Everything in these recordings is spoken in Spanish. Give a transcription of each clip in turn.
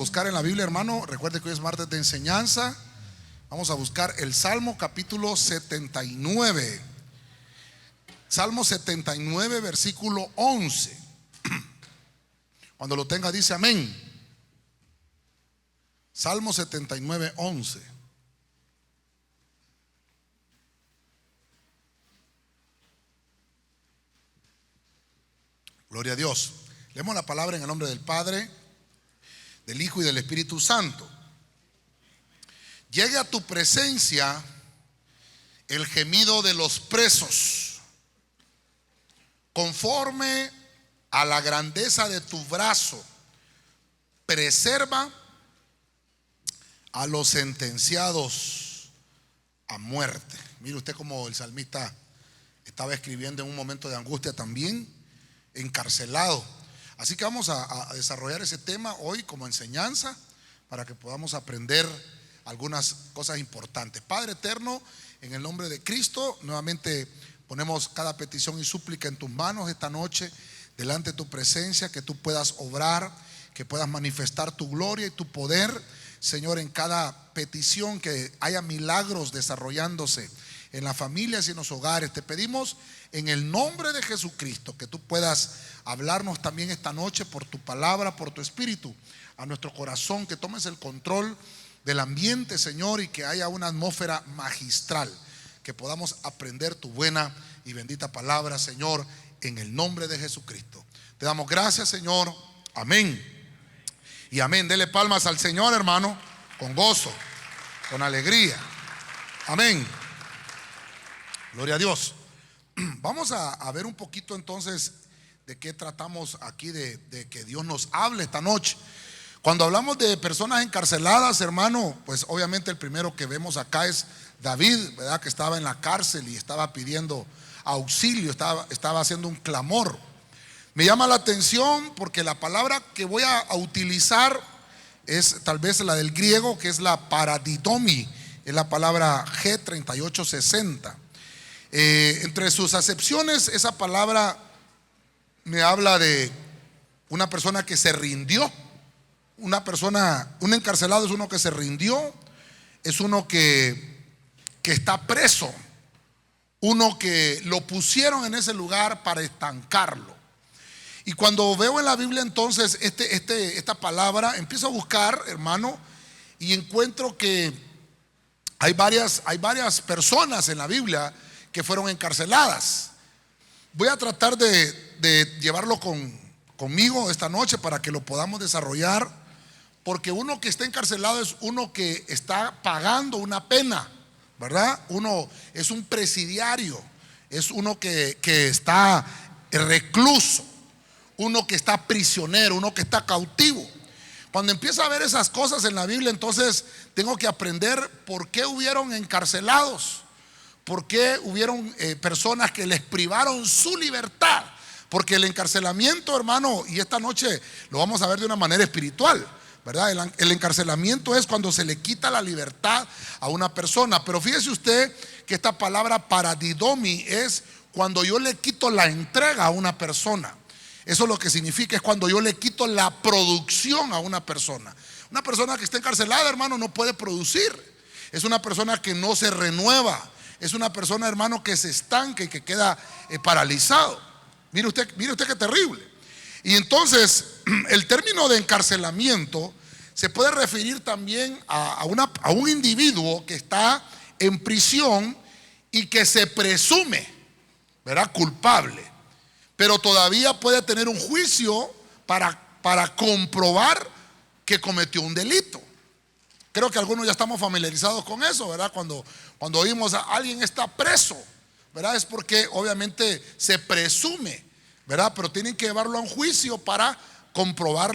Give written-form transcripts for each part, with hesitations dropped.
Buscar en la Biblia, hermano. Recuerde que hoy es martes de enseñanza. Vamos a buscar el Salmo capítulo 79. Salmo 79, versículo 11. Cuando lo tenga dice amén. Salmo 79, 11. Gloria a Dios. Leemos la palabra en el nombre del Padre, del Hijo y del Espíritu Santo. Llegue a tu presencia el gemido de los presos, conforme a la grandeza de tu brazo, preserva a los sentenciados a muerte. Mire usted cómo el salmista estaba escribiendo en un momento de angustia también, encarcelado. Así que vamos a desarrollar ese tema hoy como enseñanza para que podamos aprender algunas cosas importantes. Padre eterno, en el nombre de Cristo, nuevamente ponemos cada petición y súplica en tus manos esta noche, delante de tu presencia, que tú puedas obrar, que puedas manifestar tu gloria y tu poder, Señor, en cada petición, que haya milagros desarrollándose en las familias y en los hogares. Te pedimos en el nombre de Jesucristo que tú puedas hablarnos también esta noche por tu palabra, por tu espíritu, a nuestro corazón, que tomes el control del ambiente, Señor, y que haya una atmósfera magistral, que podamos aprender tu buena y bendita palabra, Señor, en el nombre de Jesucristo. Te damos gracias, Señor. Amén y amén. Dele palmas al Señor, hermano, con gozo, con alegría. Amén. Gloria a Dios. Vamos a ver un poquito entonces de qué tratamos aquí, de que Dios nos hable esta noche. Cuando hablamos de personas encarceladas, hermano, pues obviamente el primero que vemos acá es David, ¿verdad? Que estaba en la cárcel y estaba pidiendo auxilio, estaba haciendo un clamor. Me llama la atención porque la palabra que voy a utilizar es tal vez la del griego, que es la paradidomi, es la palabra G3860. Entre sus acepciones, esa palabra me habla de una persona que se rindió. Un encarcelado es uno que se rindió, es uno que está preso, uno que lo pusieron en ese lugar para estancarlo. Y cuando veo en la Biblia entonces esta palabra, empiezo a buscar, hermano, y encuentro que hay varias personas en la Biblia que fueron encarceladas. Voy a tratar de llevarlo conmigo esta noche para que lo podamos desarrollar, porque uno que está encarcelado es uno que está pagando una pena, ¿verdad? Uno es un presidiario, es uno que está recluso, uno que está prisionero, uno que está cautivo. Cuando empiezo a ver esas cosas en la Biblia, entonces tengo que aprender por qué hubieron encarcelados. ¿Por qué hubieron personas que les privaron su libertad? Porque el encarcelamiento, hermano, y esta noche lo vamos a ver de una manera espiritual, ¿verdad? El encarcelamiento es cuando se le quita la libertad a una persona. Pero fíjese usted que esta palabra paradidomi es cuando yo le quito la entrega a una persona. Eso lo que significa es cuando yo le quito la producción a una persona. Una persona que está encarcelada, hermano, no puede producir. Es una persona que no se renueva. Es una persona, hermano, que se estanca y que queda paralizado. Mire usted qué terrible. Y entonces el término de encarcelamiento se puede referir también a un individuo que está en prisión y que se presume, ¿verdad?, culpable, pero todavía puede tener un juicio para comprobar que cometió un delito. Creo que algunos ya estamos familiarizados con eso, ¿verdad? Cuando oímos a alguien está preso, ¿verdad? Es porque obviamente se presume, ¿verdad? Pero tienen que llevarlo a un juicio para comprobar,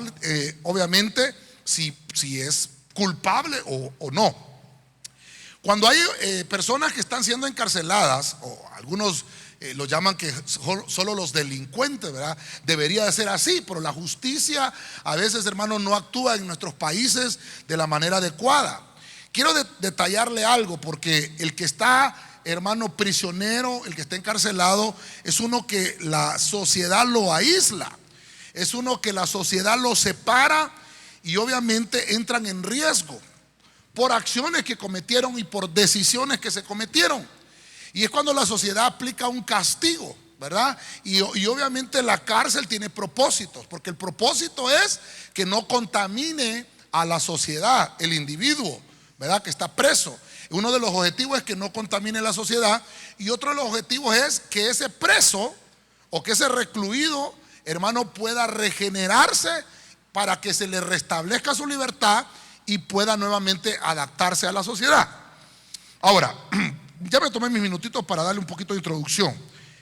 obviamente, si es culpable o no. Cuando hay personas que están siendo encarceladas, o algunos lo llaman que solo los delincuentes, ¿verdad? Debería de ser así, pero la justicia a veces, hermano, no actúa en nuestros países de la manera adecuada. Quiero detallarle algo, porque el que está, hermano, prisionero, el que está encarcelado, es uno que la sociedad lo aísla, es uno que la sociedad lo separa y obviamente entran en riesgo por acciones que cometieron y por decisiones que se cometieron. Y es cuando la sociedad aplica un castigo, ¿verdad? Y obviamente la cárcel tiene propósitos, porque el propósito es que no contamine a la sociedad, el individuo, ¿verdad?, que está preso. Uno de los objetivos es que no contamine la sociedad, y otro de los objetivos es que ese preso o que ese recluido, hermano, pueda regenerarse para que se le restablezca su libertad y pueda nuevamente adaptarse a la sociedad. Ahora, ya me tomé mis minutitos para darle un poquito de introducción.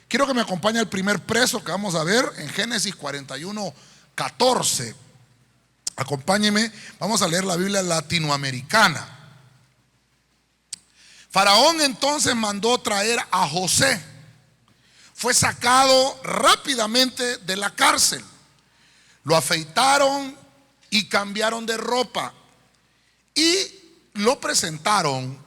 Quiero que me acompañe el primer preso que vamos a ver en Génesis 41:14. Acompáñeme, vamos a leer la Biblia latinoamericana. Faraón entonces mandó traer a José. Fue sacado rápidamente de la cárcel. Lo afeitaron y cambiaron de ropa y lo presentaron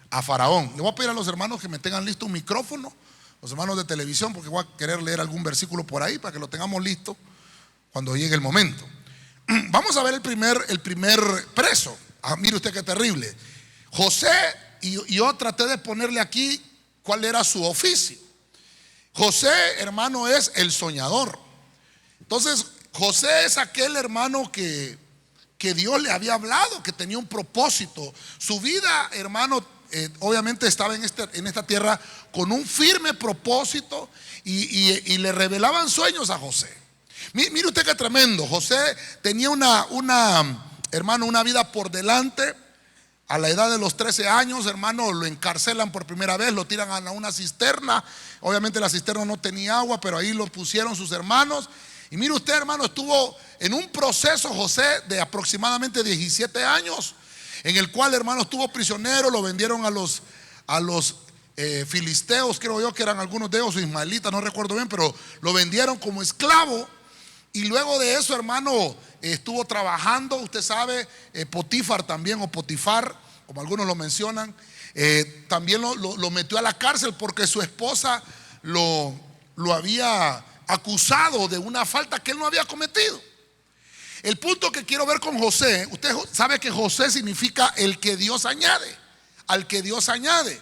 a Faraón. Le voy a pedir a los hermanos que me tengan listo un micrófono, los hermanos de televisión, porque voy a querer leer algún versículo por ahí para que lo tengamos listo cuando llegue el momento. Vamos a ver el primer preso. Mire usted qué terrible. José, y yo traté de ponerle aquí cuál era su oficio. José, hermano, es el soñador. Entonces, José es aquel hermano que Dios le había hablado, que tenía un propósito. Su vida, hermano, obviamente estaba en esta tierra con un firme propósito, y le revelaban sueños a José. Mire usted qué tremendo. José tenía hermano, una vida por delante. A la edad de los 13 años, hermano, lo encarcelan por primera vez, lo tiran a una cisterna. Obviamente la cisterna no tenía agua, pero ahí lo pusieron sus hermanos. Y mire usted, hermano, estuvo en un proceso José de aproximadamente 17 años, en el cual, hermano, estuvo prisionero. Lo vendieron a los filisteos, creo yo que eran algunos de ellos, o ismaelitas, no recuerdo bien, pero lo vendieron como esclavo. Y luego de eso, hermano, estuvo trabajando, usted sabe, Potifar también, o Potifar, como algunos lo mencionan, también lo metió a la cárcel porque su esposa lo había acusado de una falta que él no había cometido. El punto que quiero ver con José, usted sabe que José significa el que Dios añade, al que Dios añade.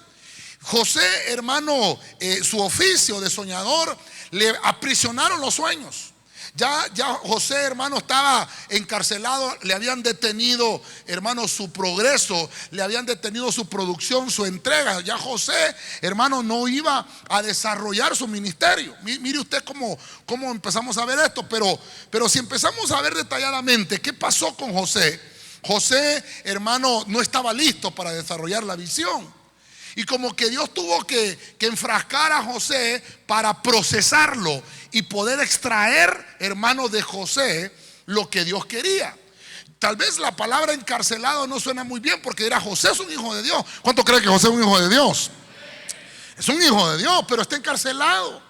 José, hermano, su oficio de soñador, le aprisionaron los sueños. Ya José, hermano, estaba encarcelado. Le habían detenido, hermano, su progreso, le habían detenido su producción, su entrega. Ya José, hermano, no iba a desarrollar su ministerio. Mire usted cómo empezamos a ver esto. Pero si empezamos a ver detalladamente qué pasó con José, José, hermano, no estaba listo para desarrollar la visión. Y como que Dios tuvo que enfrascar a José para procesarlo y poder extraer, hermano, de José lo que Dios quería. Tal vez la palabra encarcelado no suena muy bien, porque dirá: José es un hijo de Dios. ¿Cuánto cree que José es un hijo de Dios? Es un hijo de Dios, pero está encarcelado.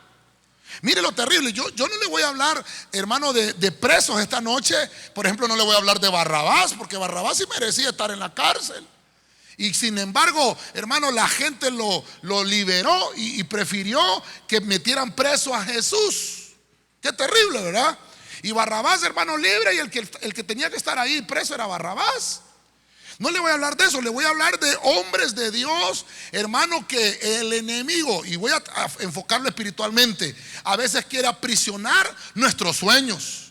Mire lo terrible. Yo no le voy a hablar, hermano, de presos esta noche. Por ejemplo, no le voy a hablar de Barrabás, porque Barrabás sí merecía estar en la cárcel. Y sin embargo, hermano, la gente lo liberó y prefirió que metieran preso a Jesús. Qué terrible, ¿verdad? Y Barrabás, hermano, libre, y el que tenía que estar ahí preso era Barrabás. No le voy a hablar de eso, le voy a hablar de hombres de Dios, hermano, que el enemigo, y voy a enfocarlo espiritualmente, a veces quiere aprisionar nuestros sueños.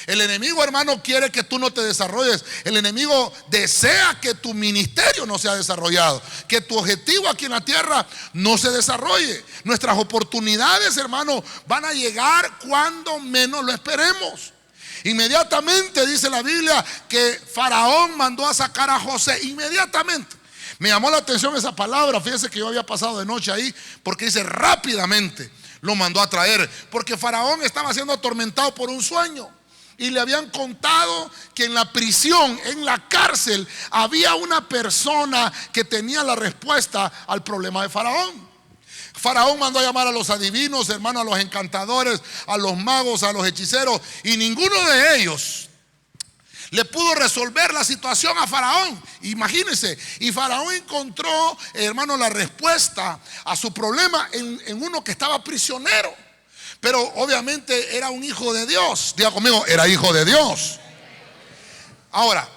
El enemigo, hermano, quiere que tú no te desarrolles. El enemigo desea que tu ministerio no sea desarrollado, que tu objetivo aquí en la tierra no se desarrolle. Nuestras oportunidades, hermano, van a llegar cuando menos lo esperemos. Inmediatamente dice la Biblia que Faraón mandó a sacar a José. Inmediatamente. Me llamó la atención esa palabra. Fíjese que yo había pasado de noche ahí, porque dice rápidamente lo mandó a traer, porque Faraón estaba siendo atormentado por un sueño. Y le habían contado que en la prisión, en la cárcel, había una persona que tenía la respuesta al problema de Faraón. Faraón mandó a llamar a los adivinos, hermano, a los encantadores, a los magos, a los hechiceros, y ninguno de ellos le pudo resolver la situación a Faraón. Imagínense. Y Faraón encontró, hermano, la respuesta a su problema en uno que estaba prisionero. Pero obviamente era un hijo de Dios. Diga conmigo, era hijo de Dios. Ahora,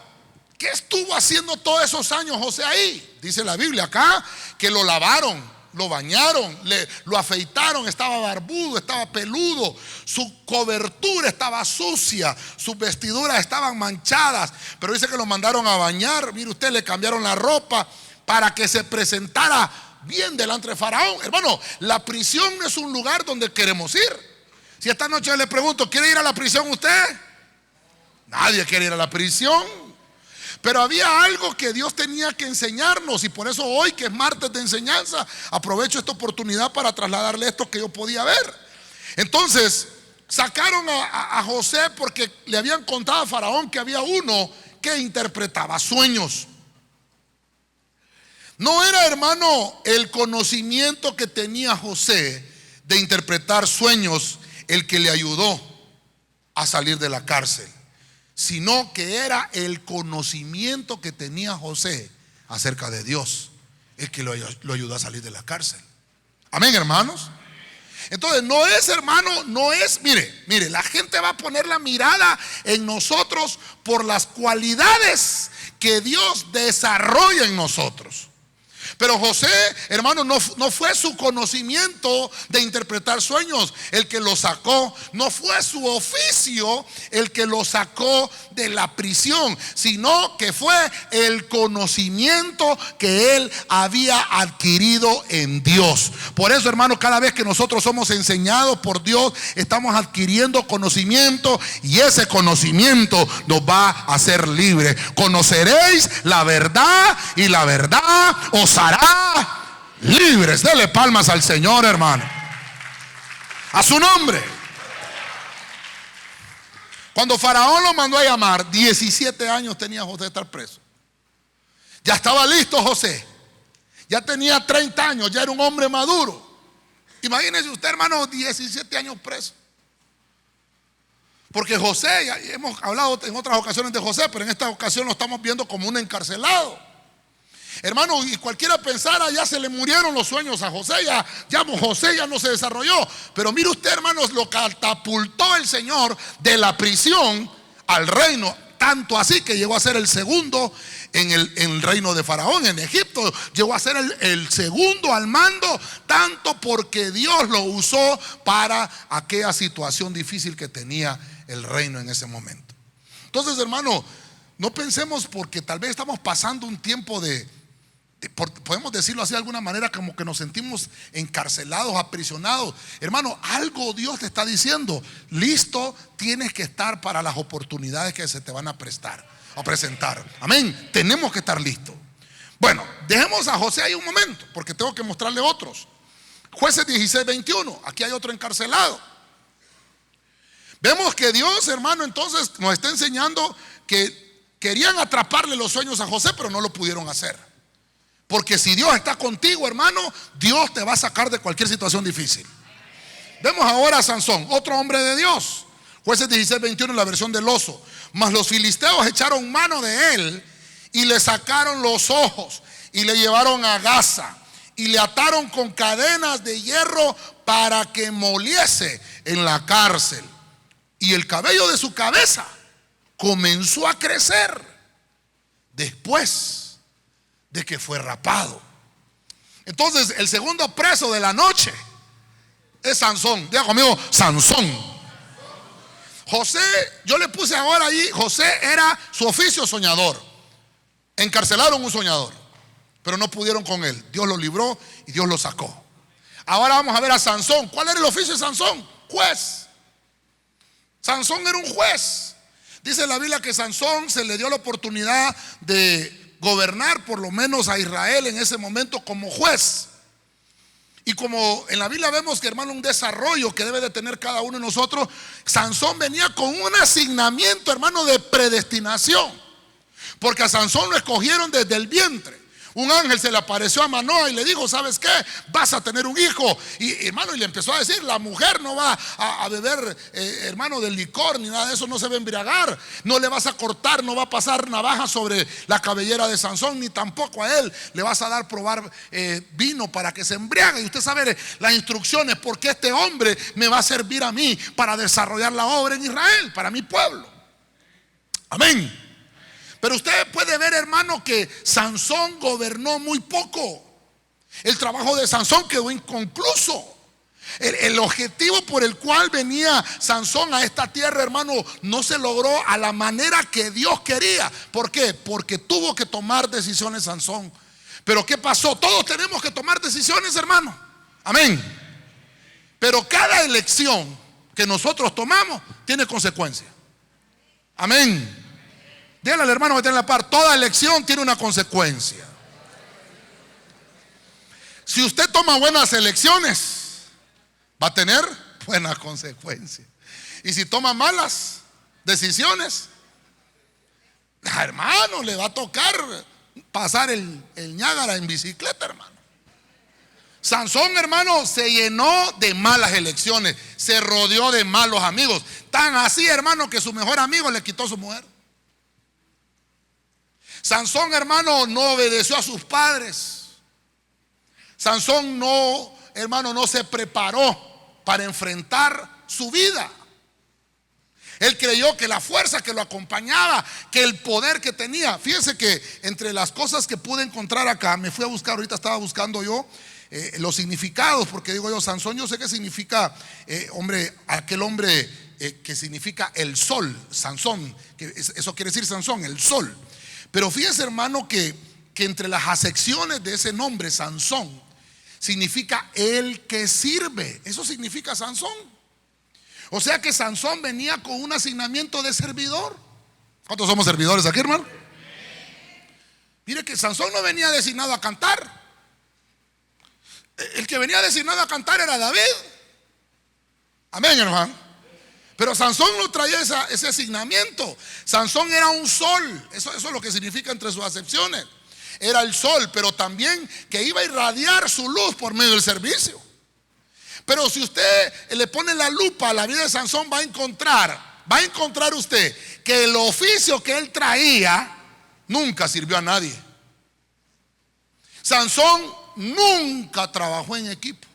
¿qué estuvo haciendo todos esos años José ahí? Dice la Biblia acá que lo lavaron, lo bañaron, lo afeitaron, estaba barbudo, estaba peludo, su cobertura estaba sucia, sus vestiduras estaban manchadas, pero dice que lo mandaron a bañar. Mire usted, le cambiaron la ropa para que se presentara bien delante de Faraón. Hermano, la prisión no es un lugar donde queremos ir. Si esta noche yo le pregunto, ¿quiere ir a la prisión usted? Nadie quiere ir a la prisión. Pero había algo que Dios tenía que enseñarnos, y por eso hoy, que es martes de enseñanza, aprovecho esta oportunidad para trasladarle esto que yo podía ver. Entonces sacaron a José porque le habían contado a Faraón que había uno que interpretaba sueños. No era, hermano, el conocimiento que tenía José de interpretar sueños el que le ayudó a salir de la cárcel, sino que era el conocimiento que tenía José acerca de Dios el que lo ayudó a salir de la cárcel. Amén, hermanos. Entonces no es, hermano, no es, mire, la gente va a poner la mirada en nosotros por las cualidades que Dios desarrolla en nosotros. Pero José, hermano, no fue su conocimiento de interpretar sueños el que lo sacó, no fue su oficio el que lo sacó de la prisión, sino que fue el conocimiento que él había adquirido en Dios. Por eso, hermano, cada vez que nosotros somos enseñados por Dios, estamos adquiriendo conocimiento, y ese conocimiento nos va a hacer libres. Conoceréis la verdad, y la verdad os hará libres. Dele palmas al Señor, hermano. A su nombre. Cuando Faraón lo mandó a llamar, 17 años tenía José de estar preso. Ya estaba listo José. Ya tenía 30 años, ya era un hombre maduro. Imagínese usted, hermano, 17 años preso. Porque José, ya hemos hablado en otras ocasiones de José, pero en esta ocasión lo estamos viendo como un encarcelado. Hermano, y cualquiera pensara, ya se le murieron los sueños a José, José ya no se desarrolló. Pero mire usted, hermanos, lo catapultó el Señor de la prisión al reino, tanto así que llegó a ser el segundo en el reino de Faraón, en Egipto. Llegó a ser el segundo al mando, tanto porque Dios lo usó para aquella situación difícil que tenía el reino en ese momento. Entonces, hermano, no pensemos porque tal vez estamos pasando un tiempo podemos decirlo así de alguna manera, como que nos sentimos encarcelados, aprisionados. Hermano, algo Dios te está diciendo. Listo tienes que estar para las oportunidades que se te van a presentar. Amén. Tenemos que estar listos. Bueno, dejemos a José ahí un momento, porque tengo que mostrarle otros. Jueces 16:21. Aquí hay otro encarcelado. Vemos que Dios, hermano, entonces nos está enseñando que querían atraparle los sueños a José, pero no lo pudieron hacer. Porque si Dios está contigo, hermano, Dios te va a sacar de cualquier situación difícil. Vemos ahora a Sansón, otro hombre de Dios. Jueces 16:21 en la versión del oso. Mas los filisteos echaron mano de él y le sacaron los ojos y le llevaron a Gaza y le ataron con cadenas de hierro para que moliese en la cárcel. Y el cabello de su cabeza comenzó a crecer después de que fue rapado. Entonces el segundo preso de la noche es Sansón. Diga conmigo, Sansón. José, yo le puse ahora allí, José era su oficio soñador. Encarcelaron un soñador, pero no pudieron con él. Dios lo libró y Dios lo sacó. Ahora vamos a ver a Sansón. ¿Cuál era el oficio de Sansón? Juez. Sansón era un juez. Dice la Biblia que Sansón se le dio la oportunidad de gobernar por lo menos a Israel en ese momento como juez. Y como en la Biblia vemos que, hermano, un desarrollo que debe de tener cada uno de nosotros, Sansón venía con un asignamiento, hermano, de predestinación. Porque a Sansón lo escogieron desde el vientre. Un ángel se le apareció a Manoa y le dijo: ¿sabes qué? Vas a tener un hijo. Y hermano, y le empezó a decir: la mujer no va a beber, hermano, del licor ni nada de eso, no se va a embriagar. No le vas a cortar, no va a pasar navaja sobre la cabellera de Sansón, ni tampoco a él le vas a dar probar vino para que se embriague. Y usted sabe las instrucciones, porque este hombre me va a servir a mí para desarrollar la obra en Israel, para mi pueblo. Amén. Pero usted puede ver, hermano, que Sansón gobernó muy poco. El trabajo de Sansón quedó inconcluso. El objetivo por el cual venía Sansón a esta tierra, hermano, no se logró a la manera que Dios quería. ¿Por qué? Porque tuvo que tomar decisiones Sansón. Pero ¿qué pasó? Todos tenemos que tomar decisiones, hermano. Amén. Pero cada elección que nosotros tomamos tiene consecuencia. Amén. Dígale al hermano que tiene la par, toda elección tiene una consecuencia. Si usted toma buenas elecciones, va a tener buenas consecuencias. Y si toma malas decisiones, hermano, le va a tocar pasar el Niágara en bicicleta, hermano. Sansón, hermano, se llenó de malas elecciones, se rodeó de malos amigos. Tan así, hermano, que su mejor amigo le quitó su mujer. Sansón, hermano, no obedeció a sus padres. Sansón no, hermano, no se preparó para enfrentar su vida. Él creyó que la fuerza que lo acompañaba, que el poder que tenía. Fíjense que entre las cosas que pude encontrar acá, me fui a buscar, ahorita estaba buscando yo los significados, porque digo yo, Sansón, yo sé qué significa aquel hombre que significa el sol, Sansón, que eso quiere decir Sansón, el sol. Pero fíjense, hermano, que entre las acepciones de ese nombre, Sansón, significa el que sirve. Eso significa Sansón. O sea que Sansón venía con un asignamiento de servidor. ¿Cuántos somos servidores aquí, hermano? Mire que Sansón no venía designado a cantar. El que venía designado a cantar era David. Amén, hermano. Pero Sansón no traía ese asignamiento. Sansón era un sol. Eso es lo que significa entre sus acepciones. Era el sol, pero también que iba a irradiar su luz por medio del servicio. Pero si usted le pone la lupa a la vida de Sansón, va a encontrar usted que el oficio que él traía nunca sirvió a nadie. Sansón nunca trabajó en equipo.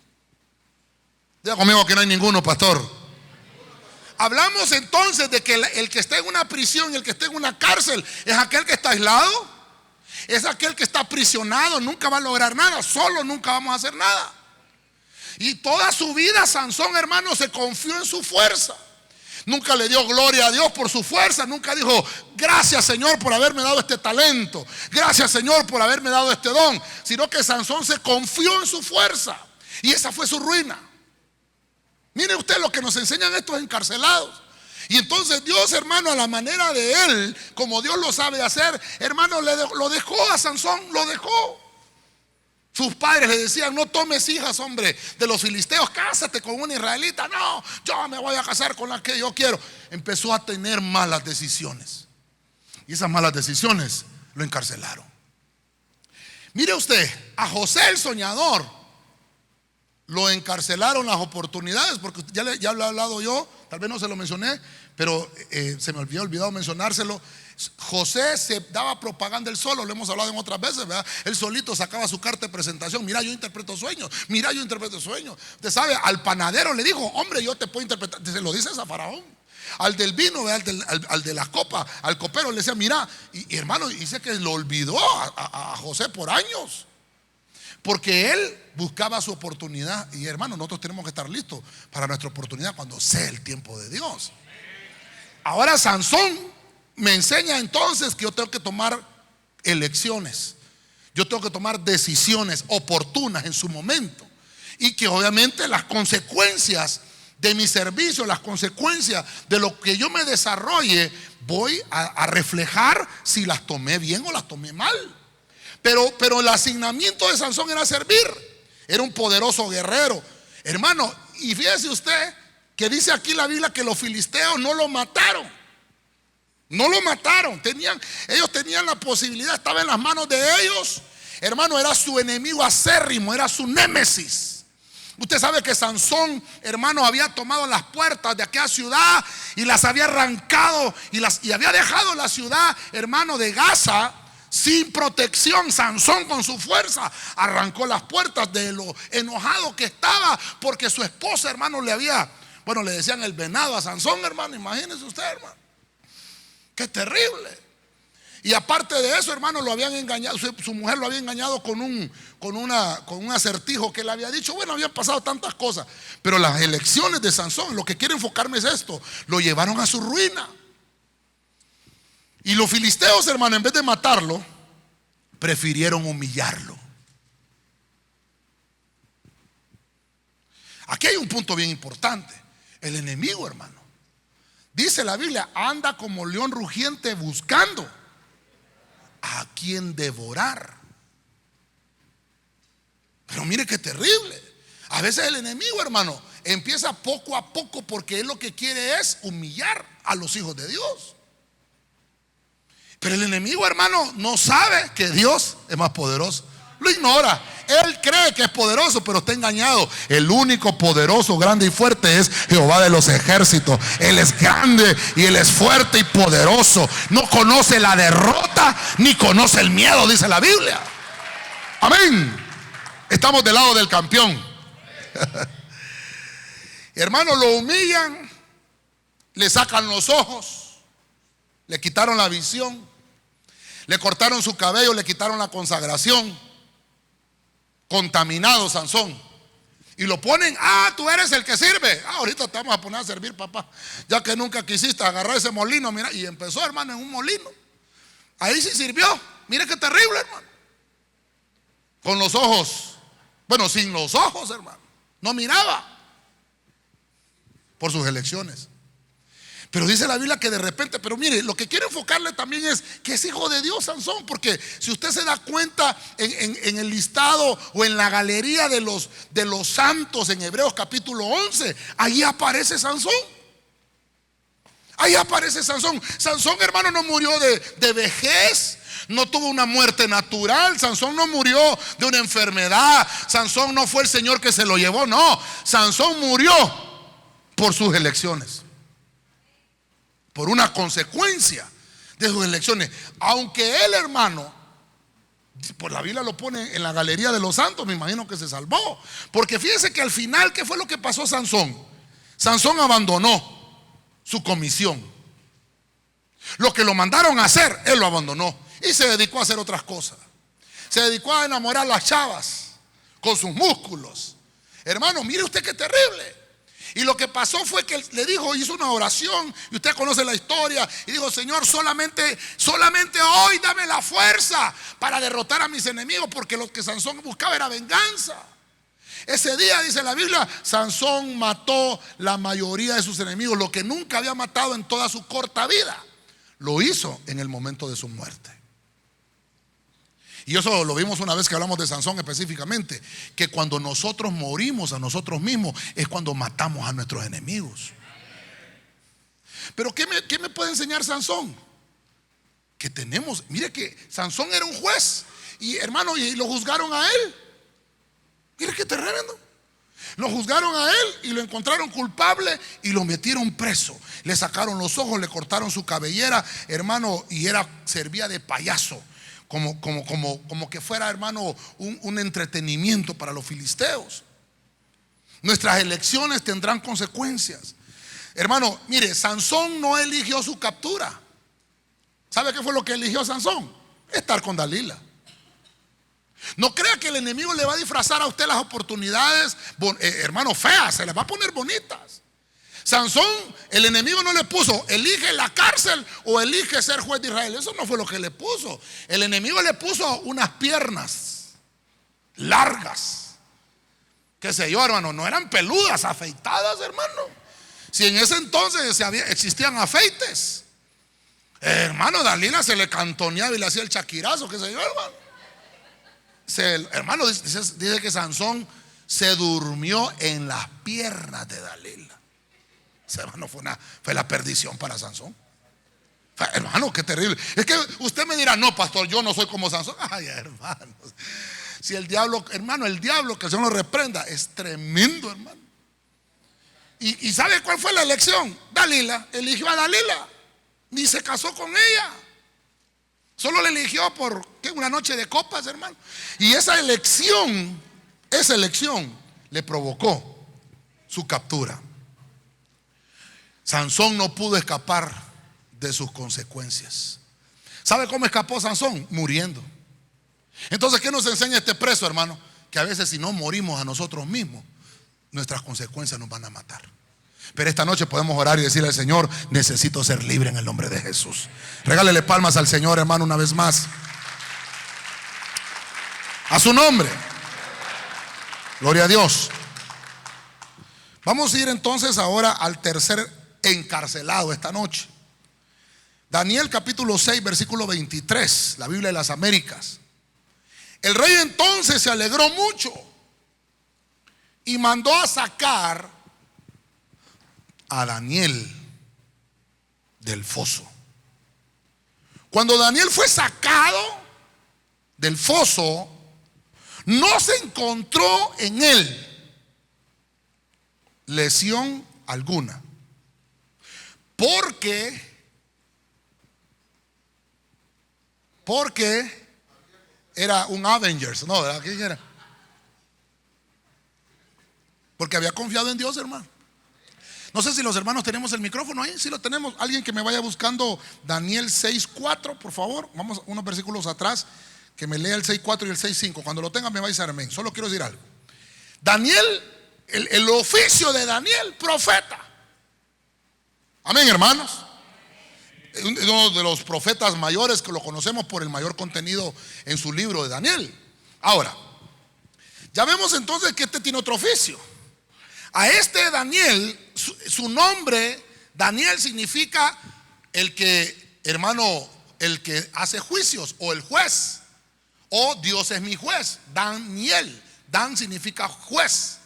Diga conmigo que no hay ninguno, pastor. Hablamos entonces de que el que está en una prisión y el que está en una cárcel es aquel que está aislado, es aquel que está aprisionado, nunca va a lograr nada, solo nunca vamos a hacer nada. Y toda su vida Sansón, hermano, se confió en su fuerza. Nunca le dio gloria a Dios por su fuerza. Nunca dijo, gracias, Señor, por haberme dado este talento, gracias, Señor, por haberme dado este don. Sino que Sansón se confió en su fuerza, y esa fue su ruina. Mire usted lo que nos enseñan estos encarcelados. Y entonces Dios, hermano, a la manera de él, como Dios lo sabe hacer, hermano, lo dejó a Sansón, lo dejó. Sus padres le decían, no tomes hijas, hombre, de los filisteos, cásate con una israelita. No, yo me voy a casar con la que yo quiero. Empezó a tener malas decisiones, y esas malas decisiones lo encarcelaron. Mire usted, a José el soñador lo encarcelaron las oportunidades, porque ya lo he hablado yo, tal vez no se lo mencioné, pero se me había olvidado mencionárselo. José se daba propaganda él solo, lo hemos hablado en otras veces, ¿verdad? Él solito sacaba su carta de presentación. Mira, yo interpreto sueños. Mira, yo interpreto sueños. Usted sabe, al panadero le dijo, hombre, yo te puedo interpretar. Se lo dices a Faraón. Al del vino, al de las copas, al copero le decía, mira. Y hermano, dice que lo olvidó a José por años, porque él buscaba su oportunidad. Y hermano, nosotros tenemos que estar listos para nuestra oportunidad cuando sea el tiempo de Dios. Ahora Sansón me enseña entonces que yo tengo que tomar elecciones, yo tengo que tomar decisiones oportunas en su momento, y que obviamente las consecuencias de mi servicio, las consecuencias de lo que yo me desarrolle, voy a reflejar si las tomé bien o las tomé mal. Pero el asignamiento de Sansón era servir. Era un poderoso guerrero, hermano. Y fíjese usted que dice aquí la Biblia que los filisteos no lo mataron. No lo mataron. Ellos tenían la posibilidad, estaba en las manos de ellos. Hermano, era su enemigo acérrimo, era su némesis. Usted sabe que Sansón, hermano, había tomado las puertas de aquella ciudad y las había arrancado y había dejado la ciudad, hermano, de Gaza sin protección. Sansón con su fuerza arrancó las puertas de lo enojado que estaba porque su esposa, hermano, le decían el venado a Sansón, hermano. Imagínese usted, hermano. Qué terrible. Y aparte de eso, hermano, lo habían engañado, su mujer lo había engañado con un acertijo que le había dicho. Bueno, habían pasado tantas cosas, pero las elecciones de Sansón, lo que quiero enfocarme es esto, lo llevaron a su ruina. Y los filisteos, hermano, en vez de matarlo, prefirieron humillarlo. Aquí hay un punto bien importante. El enemigo, hermano, dice la Biblia, anda como león rugiente buscando a quien devorar. Pero mire qué terrible. A veces el enemigo, hermano, empieza poco a poco, porque él lo que quiere es humillar a los hijos de Dios. Pero el enemigo, hermano, no sabe que Dios es más poderoso. Lo ignora. Él cree que es poderoso, pero está engañado. El único poderoso, grande y fuerte es Jehová de los ejércitos. Él es grande y Él es fuerte y poderoso. No conoce la derrota ni conoce el miedo, dice la Biblia. Amén. Estamos del lado del campeón. Hermano, lo humillan, le sacan los ojos, le quitaron la visión, le cortaron su cabello, le quitaron la consagración. Contaminado Sansón. Y lo ponen, tú eres el que sirve. Ahorita te vamos a poner a servir, papá. Ya que nunca quisiste agarrar ese molino, mira. Y empezó, hermano, en un molino. Ahí sí sirvió. Mire qué terrible, hermano. Con los ojos, bueno, sin los ojos, hermano. No miraba por sus elecciones. Pero dice la Biblia que de repente, pero mire, lo que quiero enfocarle también es que es hijo de Dios Sansón. Porque si usted se da cuenta en el listado o en la galería de los santos en Hebreos capítulo 11, ahí aparece Sansón. Ahí aparece Sansón. Sansón, hermano, no murió de vejez. No tuvo una muerte natural. Sansón no murió de una enfermedad. Sansón no fue el Señor que se lo llevó. No, Sansón murió por sus elecciones, por una consecuencia de sus elecciones. Aunque él, hermano, por la Biblia lo pone en la galería de los santos, me imagino que se salvó. Porque fíjese que al final, ¿qué fue lo que pasó Sansón? Sansón abandonó su comisión. Lo que lo mandaron a hacer, él lo abandonó y se dedicó a hacer otras cosas. Se dedicó a enamorar a las chavas con sus músculos. Hermano, mire usted qué terrible. Y lo que pasó fue que le dijo, hizo una oración, y usted conoce la historia, y dijo: Señor, solamente hoy dame la fuerza para derrotar a mis enemigos, porque lo que Sansón buscaba era venganza. Ese día, dice la Biblia, Sansón mató la mayoría de sus enemigos. Lo que nunca había matado en toda su corta vida, lo hizo en el momento de su muerte. Y eso lo vimos una vez que hablamos de Sansón específicamente, que cuando nosotros morimos a nosotros mismos es cuando matamos a nuestros enemigos. Pero ¿qué me puede enseñar Sansón? Que tenemos, mire que Sansón era un juez, y hermano, y lo juzgaron a él. Mire qué tremendo. Lo juzgaron a él y lo encontraron culpable y lo metieron preso. Le sacaron los ojos, le cortaron su cabellera, hermano, y servía de payaso. Como que fuera, hermano, un entretenimiento para los filisteos. Nuestras elecciones tendrán consecuencias. Hermano, mire, Sansón no eligió su captura. ¿Sabe qué fue lo que eligió Sansón? Estar con Dalila. No crea que el enemigo le va a disfrazar a usted las oportunidades, hermano, feas, se las va a poner bonitas. Sansón, el enemigo no le puso: elige la cárcel o elige ser juez de Israel. Eso no fue lo que le puso. El enemigo le puso unas piernas largas, qué sé yo, hermano, no eran peludas, afeitadas, hermano. Si en ese entonces existían afeites, hermano, Dalila se le cantoneaba y le hacía el chaquirazo, qué sé yo, hermano. Hermano, dice que Sansón se durmió en las piernas de Dalila. Hermano, fue la perdición para Sansón. Hermano, qué terrible. Es que usted me dirá: no, pastor, yo no soy como Sansón. Ay, hermanos, si el diablo, hermano, el diablo, que el Señor lo reprenda, es tremendo, hermano. ¿Y sabe cuál fue la elección? Dalila, eligió a Dalila, ni se casó con ella. Solo le eligió por una noche de copas, hermano. Y esa elección le provocó su captura. Sansón no pudo escapar de sus consecuencias. ¿Sabe cómo escapó Sansón? Muriendo. Entonces, ¿qué nos enseña este preso, hermano? Que a veces si no morimos a nosotros mismos, nuestras consecuencias nos van a matar. Pero esta noche podemos orar y decirle al Señor: necesito ser libre en el nombre de Jesús. Regálele palmas al Señor, hermano, una vez más. A su nombre. Gloria a Dios. Vamos a ir entonces ahora al tercer encarcelado esta noche. Daniel capítulo 6 versículo 23, la Biblia de las Américas. El rey entonces se alegró mucho y mandó a sacar a Daniel del foso. Cuando Daniel fue sacado del foso, no se encontró en él lesión alguna, porque era un Avengers, no, ¿verdad? ¿Quién era? Porque había confiado en Dios, hermano. No sé si los hermanos tenemos el micrófono ahí. Si lo tenemos, alguien que me vaya buscando Daniel 6:4, por favor. Vamos unos versículos atrás, que me lea el 6:4 y el 6:5. Cuando lo tenga me va a decir amén. Solo quiero decir algo. Daniel, el oficio de Daniel, profeta. Amén, hermanos. Uno de los profetas mayores que lo conocemos por el mayor contenido en su libro de Daniel. Ahora, ya vemos entonces que este tiene otro oficio. A este Daniel, su nombre, Daniel, significa el que, hermano, el que hace juicios, o el juez, o Dios es mi juez. Daniel, Dan significa juez.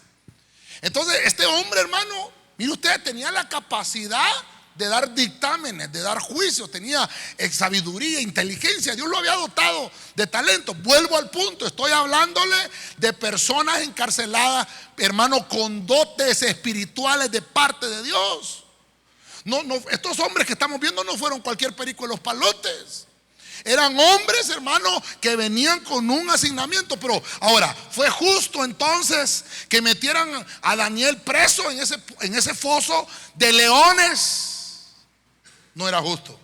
Entonces este hombre, hermano, mire usted, tenía la capacidad de dar dictámenes, de dar juicios, tenía sabiduría, inteligencia. Dios lo había dotado de talento. Vuelvo al punto, estoy hablándole de personas encarceladas, hermano, con dotes espirituales de parte de Dios. No, estos hombres que estamos viendo no fueron cualquier perico de los palotes. Eran hombres, hermano, que venían con un asignamiento. Pero ahora, ¿fue justo entonces que metieran a Daniel preso en ese foso de leones? No era justo.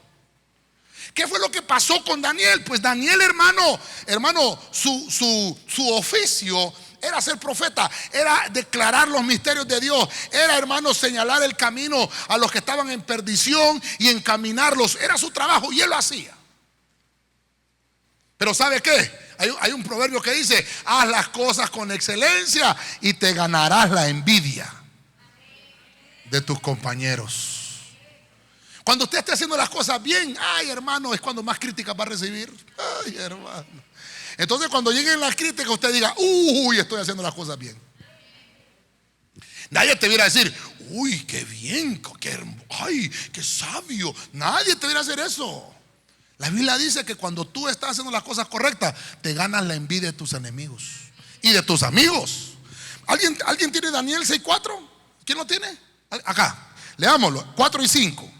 ¿Qué fue lo que pasó con Daniel? Pues Daniel, hermano, su oficio era ser profeta, era declarar los misterios de Dios, era, hermano, señalar el camino a los que estaban en perdición y encaminarlos. Era su trabajo y él lo hacía. Pero ¿sabe qué? Hay un proverbio que dice: haz las cosas con excelencia y te ganarás la envidia de tus compañeros. Cuando usted esté haciendo las cosas bien, ay, hermano, es cuando más críticas va a recibir. Ay, hermano. Entonces cuando lleguen las críticas, usted diga: uy, estoy haciendo las cosas bien. Nadie te viera a decir: uy, qué bien, ay, qué sabio. Nadie te viera a hacer eso. La Biblia dice que cuando tú estás haciendo las cosas correctas, te ganas la envidia de tus enemigos y de tus amigos. ¿Alguien tiene Daniel 6:4? ¿Quién lo tiene? Acá, leámoslo, 4 y 5.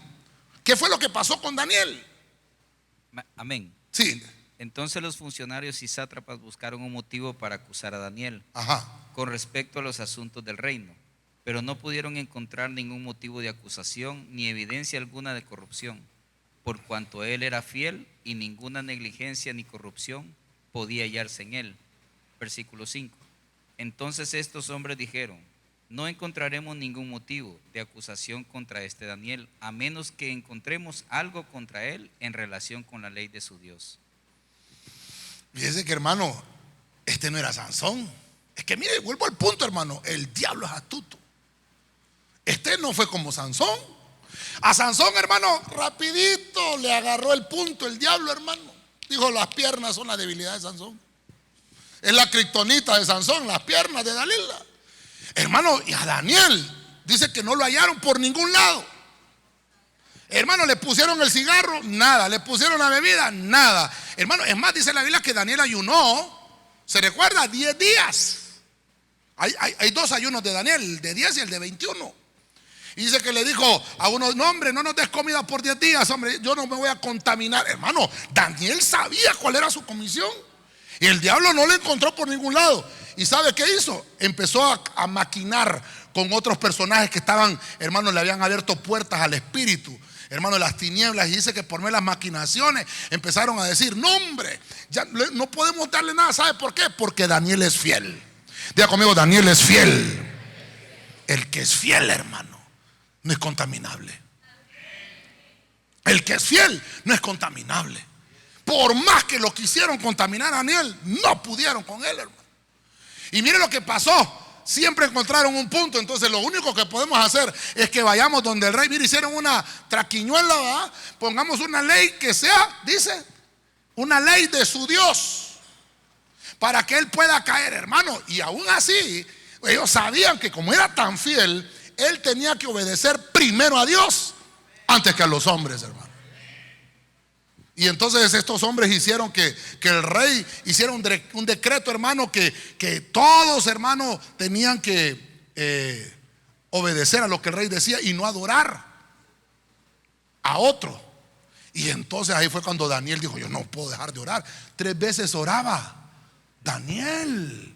¿Qué fue lo que pasó con Daniel? Amén. Sí. Entonces los funcionarios y sátrapas buscaron un motivo para acusar a Daniel con respecto a los asuntos del reino, pero no pudieron encontrar ningún motivo de acusación ni evidencia alguna de corrupción, por cuanto él era fiel y ninguna negligencia ni corrupción podía hallarse en él. Versículo 5. Entonces estos hombres dijeron: no encontraremos ningún motivo de acusación contra este Daniel, a menos que encontremos algo contra él en relación con la ley de su Dios. Fíjese que, hermano, este no era Sansón. Es que mire, vuelvo al punto, hermano. El diablo es astuto. Este no fue como Sansón. A Sansón, hermano, rapidito le agarró el punto el diablo, hermano. Dijo: las piernas son la debilidad de Sansón. Es la kriptonita de Sansón, las piernas de Dalila. Hermano, y a Daniel dice que no lo hallaron por ningún lado. Hermano, le pusieron el cigarro, nada. Le pusieron la bebida, nada. Hermano, es más, dice la Biblia que Daniel ayunó, ¿se recuerda? 10 días. Hay dos ayunos de Daniel, el de 10 y el de 21. Y dice que le dijo a uno: no, hombre, no nos des comida por 10 días, hombre, yo no me voy a contaminar. Hermano, Daniel sabía cuál era su comisión. Y el diablo no le encontró por ningún lado. ¿Y sabe qué hizo? Empezó a maquinar con otros personajes que estaban, hermanos, le habían abierto puertas al espíritu. hermano, las tinieblas, y dice que por medio de las maquinaciones empezaron a decir: no, hombre, ya no podemos darle nada. ¿Sabe por qué? Porque Daniel es fiel. Diga conmigo: Daniel es fiel. El que es fiel, hermano, no es contaminable. El que es fiel no es contaminable. Por más que lo quisieron contaminar a Daniel, no pudieron con él, hermano. Y mire lo que pasó. Siempre encontraron un punto. Entonces lo único que podemos hacer es que vayamos donde el rey. Mire, hicieron una traquiñuela, ¿verdad? Pongamos una ley que sea, dice, una ley de su Dios, para que él pueda caer, hermano. Y aún así, ellos sabían que como era tan fiel, él tenía que obedecer primero a Dios antes que a los hombres, hermano. Y entonces estos hombres hicieron que el rey hiciera un decreto, hermano, que todos, hermano, tenían que obedecer a lo que el rey decía y no adorar a otro. Y entonces ahí fue cuando Daniel dijo: yo no puedo dejar de orar. 3 veces oraba Daniel.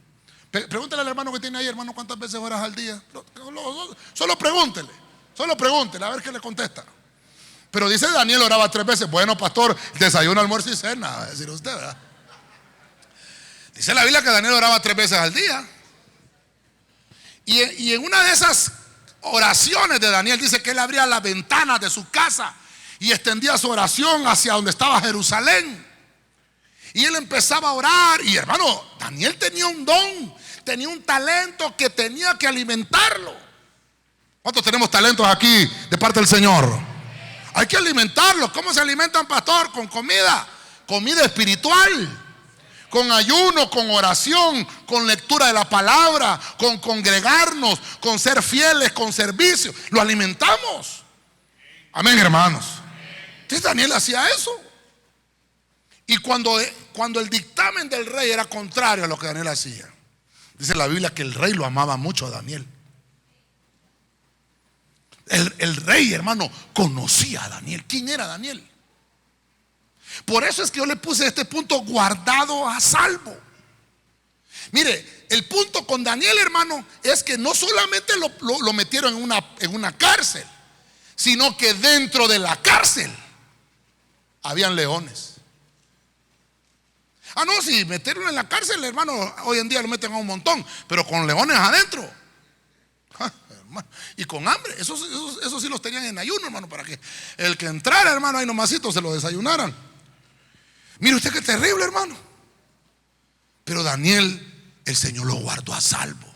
Pregúntale al hermano que tiene ahí: hermano, ¿cuántas veces oras al día? Solo pregúntele a ver qué le contesta. Pero dice: Daniel oraba 3 veces. Bueno, pastor, desayuno, almuerzo y cena, va a decir usted, ¿verdad? Dice la Biblia que Daniel oraba 3 veces al día. Y en una de esas oraciones de Daniel dice que él abría las ventanas de su casa y extendía su oración hacia donde estaba Jerusalén. Y él empezaba a orar. Y hermano, Daniel tenía un don, tenía un talento que tenía que alimentarlo. ¿Cuántos tenemos talentos aquí de parte del Señor? Hay que alimentarlos. ¿Cómo se alimentan, pastor? Con comida espiritual, con ayuno, con oración, con lectura de la palabra, con congregarnos, con ser fieles, con servicio. Lo alimentamos. Amén, hermanos. Entonces Daniel hacía eso. Y cuando el dictamen del rey era contrario a lo que Daniel hacía, dice la Biblia que el rey lo amaba mucho a Daniel. El rey, hermano, conocía a Daniel. ¿Quién era Daniel? Por eso es que yo le puse este punto: guardado a salvo. Mire, el punto con Daniel, hermano, es que no solamente lo metieron en una cárcel, sino que dentro de la cárcel habían leones. No, si meterlo en la cárcel, hermano, hoy en día lo meten a un montón, pero con leones adentro. Y con hambre, eso sí los tenían en ayuno, hermano, para que el que entrara, hermano, ahí nomasito se lo desayunaran. Mire usted qué terrible, hermano. Pero Daniel, el Señor lo guardó a salvo.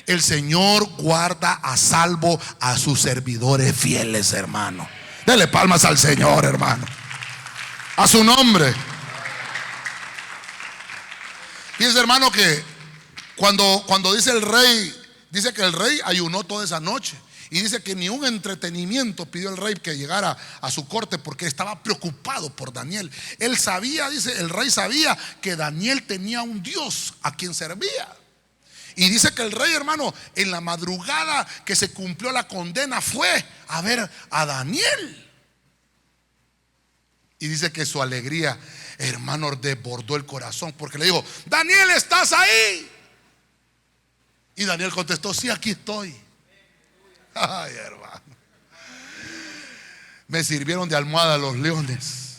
El Señor guarda a salvo a sus servidores fieles, hermano. Dele palmas al Señor, hermano, a su nombre. Fíjense, hermano, que cuando dice el rey, dice que el rey ayunó toda esa noche. Y dice que ni un entretenimiento pidió el rey que llegara a su corte, porque estaba preocupado por Daniel. Él sabía, dice, el rey sabía que Daniel tenía un Dios a quien servía. Y dice que el rey, hermano, en la madrugada que se cumplió la condena, fue a ver a Daniel. Y dice que su alegría, hermano, desbordó el corazón, porque le dijo: Daniel, ¿estás ahí? Y Daniel contestó: sí, aquí estoy. Ay, hermano, me sirvieron de almohada los leones.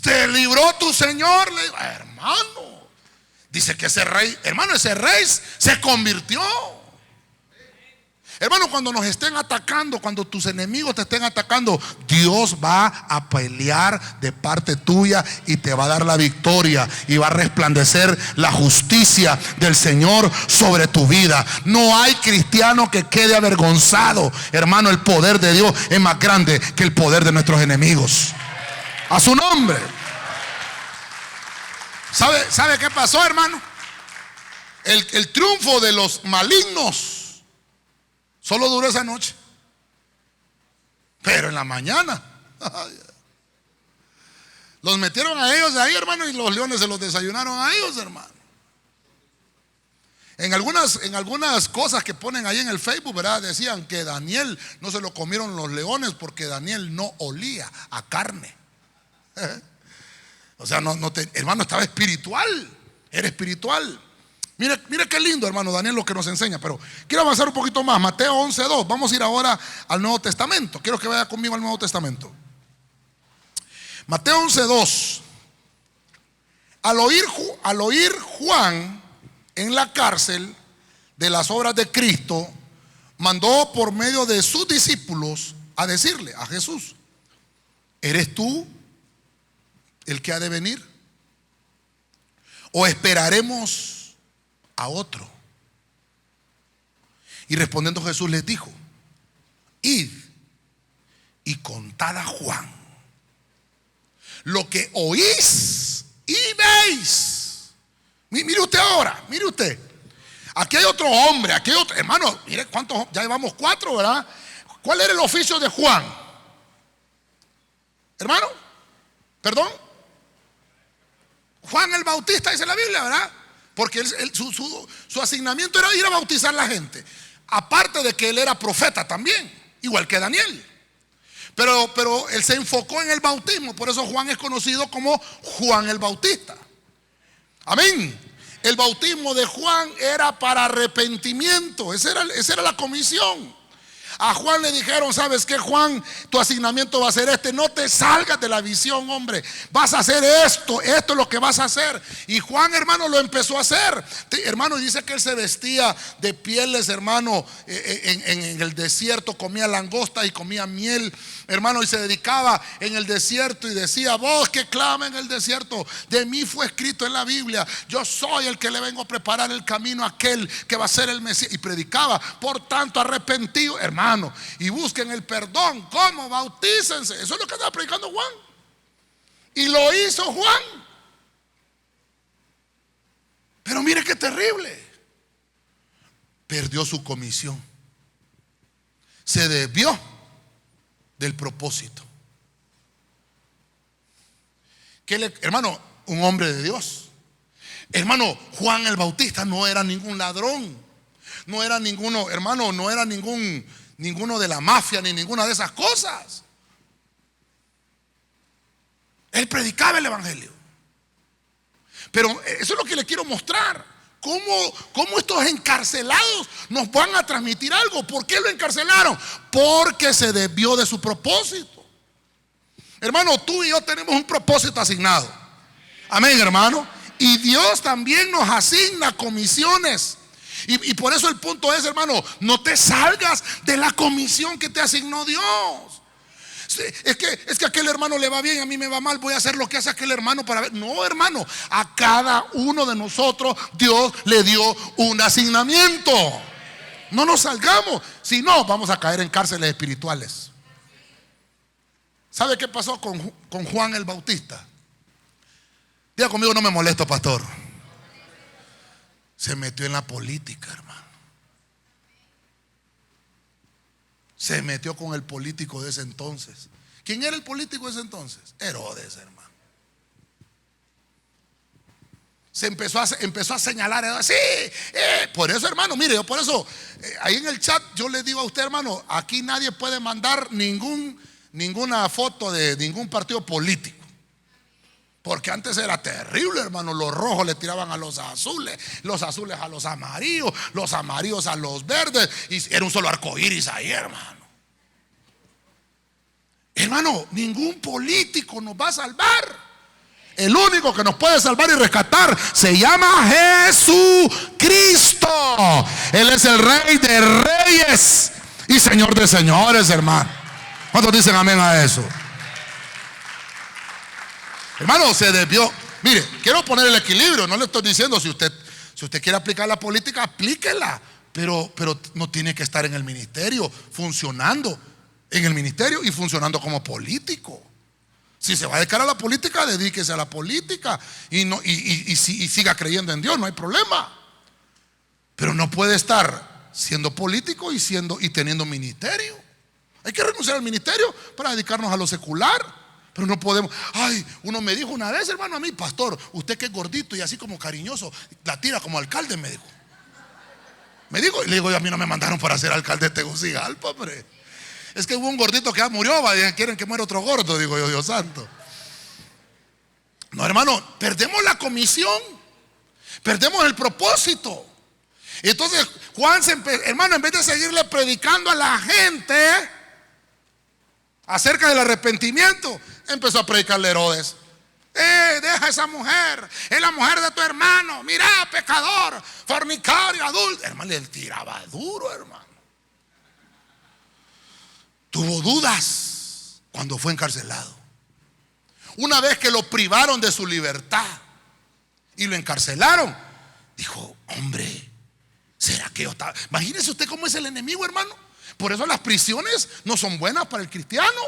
¿Te libró tu Señor? Le digo: hermano, dice que ese rey, hermano, ese rey se convirtió. Hermano, cuando nos estén atacando, cuando tus enemigos te estén atacando, Dios va a pelear de parte tuya y te va a dar la victoria, y va a resplandecer la justicia del Señor sobre tu vida. No hay cristiano que quede avergonzado. Hermano, el poder de Dios es más grande que el poder de nuestros enemigos. A su nombre. ¿Sabe qué pasó, hermano? El triunfo de los malignos solo duró esa noche, pero en la mañana los metieron a ellos de ahí, hermano, y los leones se los desayunaron a ellos, hermano. En algunas cosas que ponen ahí en el Facebook, ¿verdad?, decían que Daniel no se lo comieron los leones porque Daniel no olía a carne. O sea, hermano, estaba espiritual, era espiritual. Mire qué lindo, hermano Daniel, lo que nos enseña. Pero quiero avanzar un poquito más. Mateo 11:2. Vamos a ir ahora al Nuevo Testamento. Quiero que vaya conmigo al Nuevo Testamento. Mateo 11:2. Al oír Juan en la cárcel de las obras de Cristo, mandó por medio de sus discípulos a decirle a Jesús: ¿eres tú el que ha de venir? ¿O esperaremos a otro? Y respondiendo Jesús les dijo: id y contad a Juan lo que oís y veis. Mire usted ahora, mire usted. Aquí hay otro hombre, aquí hay otro. Hermano, mire cuántos, ya llevamos 4, ¿verdad? ¿Cuál era el oficio de Juan? Hermano, perdón. Juan el Bautista, dice la Biblia, ¿verdad? Porque su asignamiento era ir a bautizar a la gente. Aparte de que él era profeta también, igual que Daniel. Pero él se enfocó en el bautismo. Por eso Juan es conocido como Juan el Bautista. Amén. El bautismo de Juan era para arrepentimiento. Esa era la comisión. A Juan le dijeron: ¿sabes qué, Juan? Tu asignamiento va a ser este. No te salgas de la visión, hombre. Vas a hacer esto. Esto es lo que vas a hacer. Y Juan, hermano, lo empezó a hacer. Hermano, dice que él se vestía de pieles, hermano, en el desierto. Comía langosta y comía miel, hermano, y se dedicaba en el desierto y decía: voz que clama en el desierto, de mí fue escrito en la Biblia, yo soy el que le vengo a preparar el camino a aquel que va a ser el Mesías. Y predicaba: por tanto, arrepentido, hermano, y busquen el perdón. ¿Cómo? Bautícense. Eso es lo que estaba predicando Juan. Y lo hizo Juan. Pero mire qué terrible. Perdió su comisión. Se desvió del propósito. Hermano, un hombre de Dios. Hermano, Juan el Bautista no era ningún ladrón. No era ninguno, hermano, no era ninguno de la mafia ni ninguna de esas cosas. Él predicaba el evangelio. Pero eso es lo que le quiero mostrar. ¿Cómo estos encarcelados nos van a transmitir algo? ¿Por qué lo encarcelaron? Porque se desvió de su propósito. Hermano, tú y yo tenemos un propósito asignado. Amén, hermano. Y Dios también nos asigna comisiones. Y por eso el punto es, hermano, no te salgas de la comisión que te asignó Dios. Es que a aquel hermano le va bien, a mí me va mal, voy a hacer lo que hace aquel hermano para ver. No, hermano, a cada uno de nosotros Dios le dio un asignamiento. No nos salgamos, si no vamos a caer en cárceles espirituales. ¿Sabe qué pasó con Juan el Bautista? Diga conmigo: no me molesto, pastor. Se metió en la política, hermano. Se metió con el político de ese entonces. ¿Quién era el político de ese entonces? Herodes, hermano. Se empezó a señalar. Sí, por eso, hermano, mire, yo por eso ahí en el chat yo le digo a usted, hermano, aquí nadie puede mandar ninguna foto de ningún partido político. Porque antes era terrible, hermano. Los rojos le tiraban a los azules a los amarillos a los verdes, y era un solo arcoíris ahí, hermano. Hermano, ningún político nos va a salvar. El único que nos puede salvar y rescatar se llama Jesucristo. Él es el Rey de Reyes y Señor de Señores, hermano. ¿Cuántos dicen amén a eso? Hermano, se desvió. Mire, quiero poner el equilibrio. No le estoy diciendo, si usted quiere aplicar la política, aplíquela. Pero no tiene que estar en el ministerio, funcionando en el ministerio y funcionando como político. Si se va a dedicar a la política, dedíquese a la política y siga creyendo en Dios, no hay problema. Pero no puede estar siendo político y teniendo ministerio. Hay que renunciar al ministerio para dedicarnos a lo secular. Pero no podemos. Ay, uno me dijo una vez, hermano, a mí: pastor, usted que es gordito y así como cariñoso, la tira como alcalde, me dijo. Y le digo: a mí no me mandaron para ser alcalde de Tegucigalpa, hombre. Es que hubo un gordito que ya murió, quieren que muera otro gordo, digo yo, Dios santo. No, hermano, perdemos la comisión. Perdemos el propósito. Entonces Juan, hermano, en vez de seguirle predicando a la gente acerca del arrepentimiento, empezó a predicarle a Herodes. Deja a esa mujer, es la mujer de tu hermano. Mira, pecador, fornicario, adulto. Hermano, le tiraba duro, hermano. Tuvo dudas cuando fue encarcelado. Una vez que lo privaron de su libertad y lo encarcelaron, dijo: hombre, ¿será que yo estaba? Imagínese usted cómo es el enemigo, hermano. Por eso las prisiones no son buenas para el cristiano.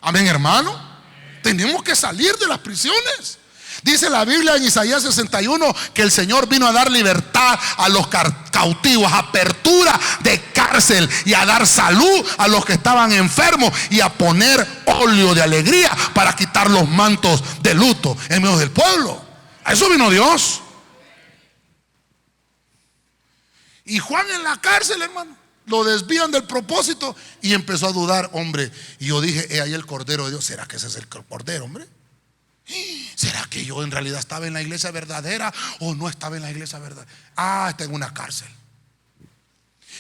Amén, hermano. Tenemos que salir de las prisiones. Dice la Biblia en Isaías 61 que el Señor vino a dar libertad a los cautivos, apertura de cárcel, y a dar salud a los que estaban enfermos, y a poner óleo de alegría para quitar los mantos de luto en medio del pueblo. A eso vino Dios. Y Juan en la cárcel, hermano, lo desvían del propósito y empezó a dudar, hombre. Y yo dije: ahí el Cordero de Dios. ¿Será que ese es el Cordero, hombre? ¿Será que yo en realidad estaba en la iglesia verdadera o no estaba en la iglesia verdadera? Está en una cárcel.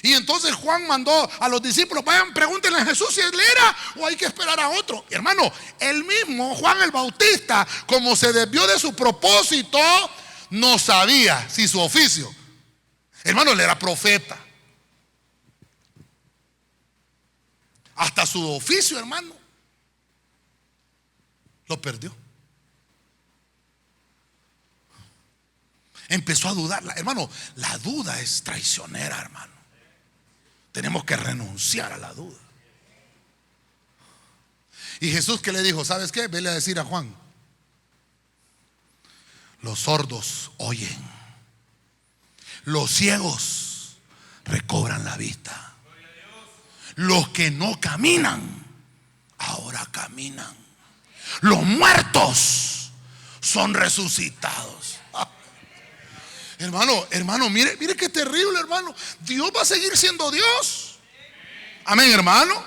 Y entonces Juan mandó a los discípulos: vayan, pregúntenle a Jesús si él era o hay que esperar a otro. Y hermano, el mismo Juan el Bautista, como se desvió de su propósito, no sabía si su oficio, hermano, él era profeta. Hasta su oficio, hermano, lo perdió. Empezó a dudar. Hermano, la duda es traicionera, hermano. Tenemos que renunciar a la duda. Y Jesús, ¿qué le dijo? ¿Sabes qué? Vele a decir a Juan: los sordos oyen, los ciegos recobran la vista, los que no caminan ahora caminan, los muertos son resucitados. Hermano, mire qué terrible, hermano. Dios va a seguir siendo Dios. Amén, hermano.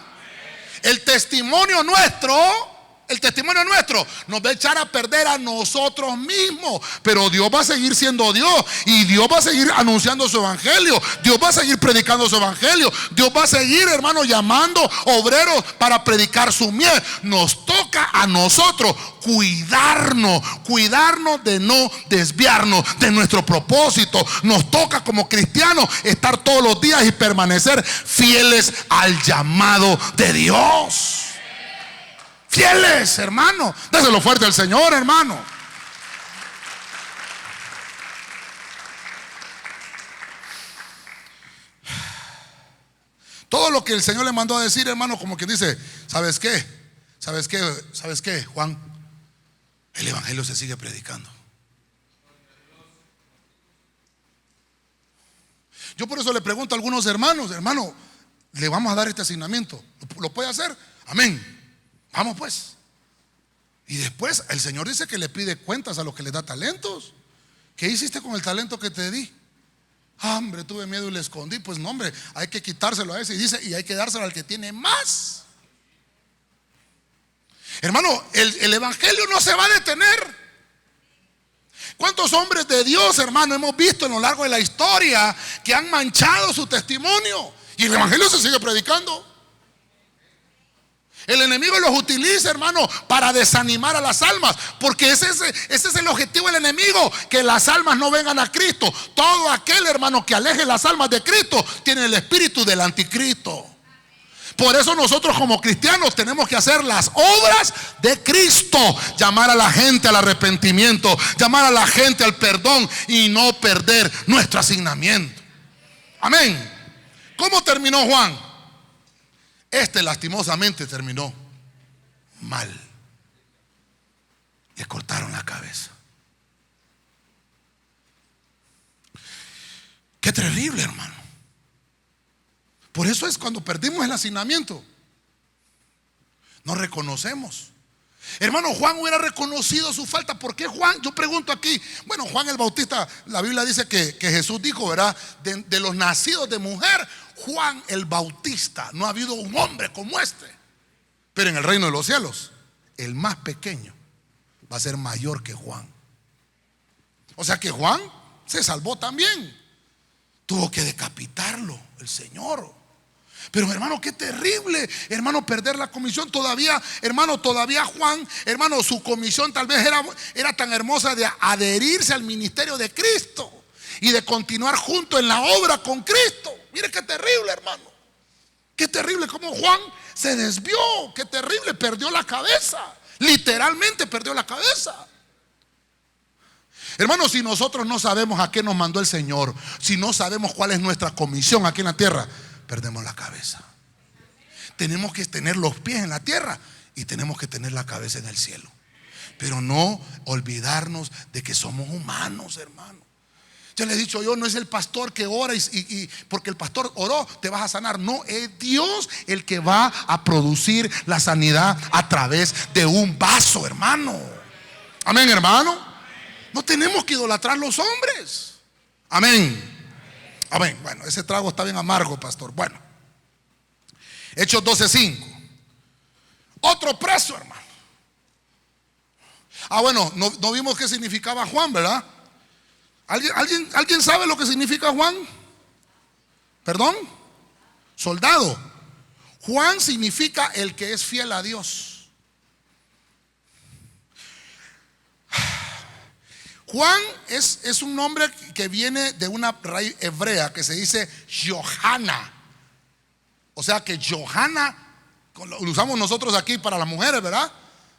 El testimonio nuestro nos va a echar a perder a nosotros mismos, pero Dios va a seguir siendo Dios, y Dios va a seguir anunciando su evangelio. Dios va a seguir predicando su evangelio. Dios va a seguir, hermano, llamando obreros para predicar su miel. Nos toca a nosotros cuidarnos de no desviarnos de nuestro propósito. Nos toca como cristianos estar todos los días y permanecer fieles al llamado de Dios. Fieles, hermano. Déselo fuerte al Señor, hermano. Todo lo que el Señor le mandó a decir, hermano, como que dice: ¿sabes qué? ¿Sabes qué? ¿Sabes qué, Juan? El evangelio se sigue predicando. Yo por eso le pregunto a algunos hermanos: hermano, le vamos a dar este asignamiento, ¿lo puede hacer? Amén. Vamos pues. Y después el Señor dice que le pide cuentas a los que le da talentos. ¿Qué hiciste con el talento que te di? Hombre, tuve miedo y le escondí. Pues no, hombre, hay que quitárselo a ese. Y dice: y hay que dárselo al que tiene más. Hermano, el evangelio no se va a detener. ¿Cuántos hombres de Dios, hermano, hemos visto a lo largo de la historia que han manchado su testimonio? Y el evangelio se sigue predicando. El enemigo los utiliza, hermano, para desanimar a las almas, porque ese es el objetivo del enemigo: que las almas no vengan a Cristo. Todo aquel, hermano, que aleje las almas de Cristo tiene el espíritu del anticristo. Por eso nosotros como cristianos tenemos que hacer las obras de Cristo: llamar a la gente al arrepentimiento, llamar a la gente al perdón, y no perder nuestro asignamiento. Amén. ¿Cómo terminó Juan? Lastimosamente terminó mal. Le cortaron la cabeza. Qué terrible, hermano. Por eso es cuando perdimos el asignamiento, no reconocemos. Hermano, Juan hubiera reconocido su falta. ¿Por qué Juan? Yo pregunto aquí. Bueno, Juan el Bautista, la Biblia dice que Jesús dijo, ¿verdad? De los nacidos de mujer, Juan el Bautista, no ha habido un hombre como este. Pero en el reino de los cielos, el más pequeño va a ser mayor que Juan. O sea que Juan se salvó también. Tuvo que decapitarlo el Señor. Pero hermano, qué terrible, hermano, perder la comisión. Todavía, hermano, todavía Juan, hermano, su comisión tal vez era tan hermosa de adherirse al ministerio de Cristo y de continuar junto en la obra con Cristo. Mire qué terrible, hermano. Qué terrible como Juan se desvió. Qué terrible, perdió la cabeza. Literalmente perdió la cabeza. Hermanos, si nosotros no sabemos a qué nos mandó el Señor, si no sabemos cuál es nuestra comisión aquí en la tierra, perdemos la cabeza. Tenemos que tener los pies en la tierra y tenemos que tener la cabeza en el cielo. Pero no olvidarnos de que somos humanos, hermano. Ya le he dicho yo, no es el pastor que ora y porque el pastor oró te vas a sanar. No, es Dios el que va a producir la sanidad a través de un vaso, hermano. Amén, hermano. No tenemos que idolatrar los hombres. Amén. Amén. Bueno, ese trago está bien amargo, pastor. Bueno, Hechos 12:5. Otro preso, hermano. Bueno, no vimos qué significaba Juan, ¿verdad? ¿Alguien sabe lo que significa Juan? ¿Perdón? Soldado. Juan significa el que es fiel a Dios. Juan es un nombre que viene de una raíz hebrea que se dice Johanna. O sea que Johanna lo usamos nosotros aquí para las mujeres, ¿verdad?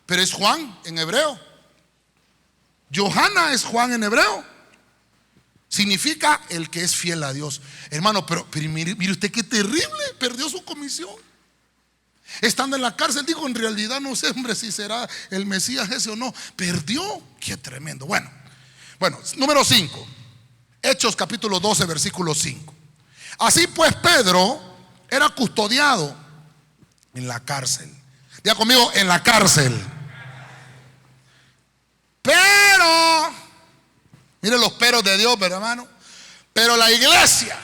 Pero es Juan en hebreo. Johanna es Juan en hebreo. Significa el que es fiel a Dios. Hermano, pero mire usted qué terrible. Perdió su comisión. Estando en la cárcel, digo, en realidad no sé, hombre, si será el Mesías ese o no. Perdió. Qué tremendo. Bueno, número 5. Hechos capítulo 12, versículo 5. Así pues, Pedro era custodiado en la cárcel. Diga conmigo, en la cárcel. Pero, mire los peros de Dios, ¿verdad, hermano? Pero la iglesia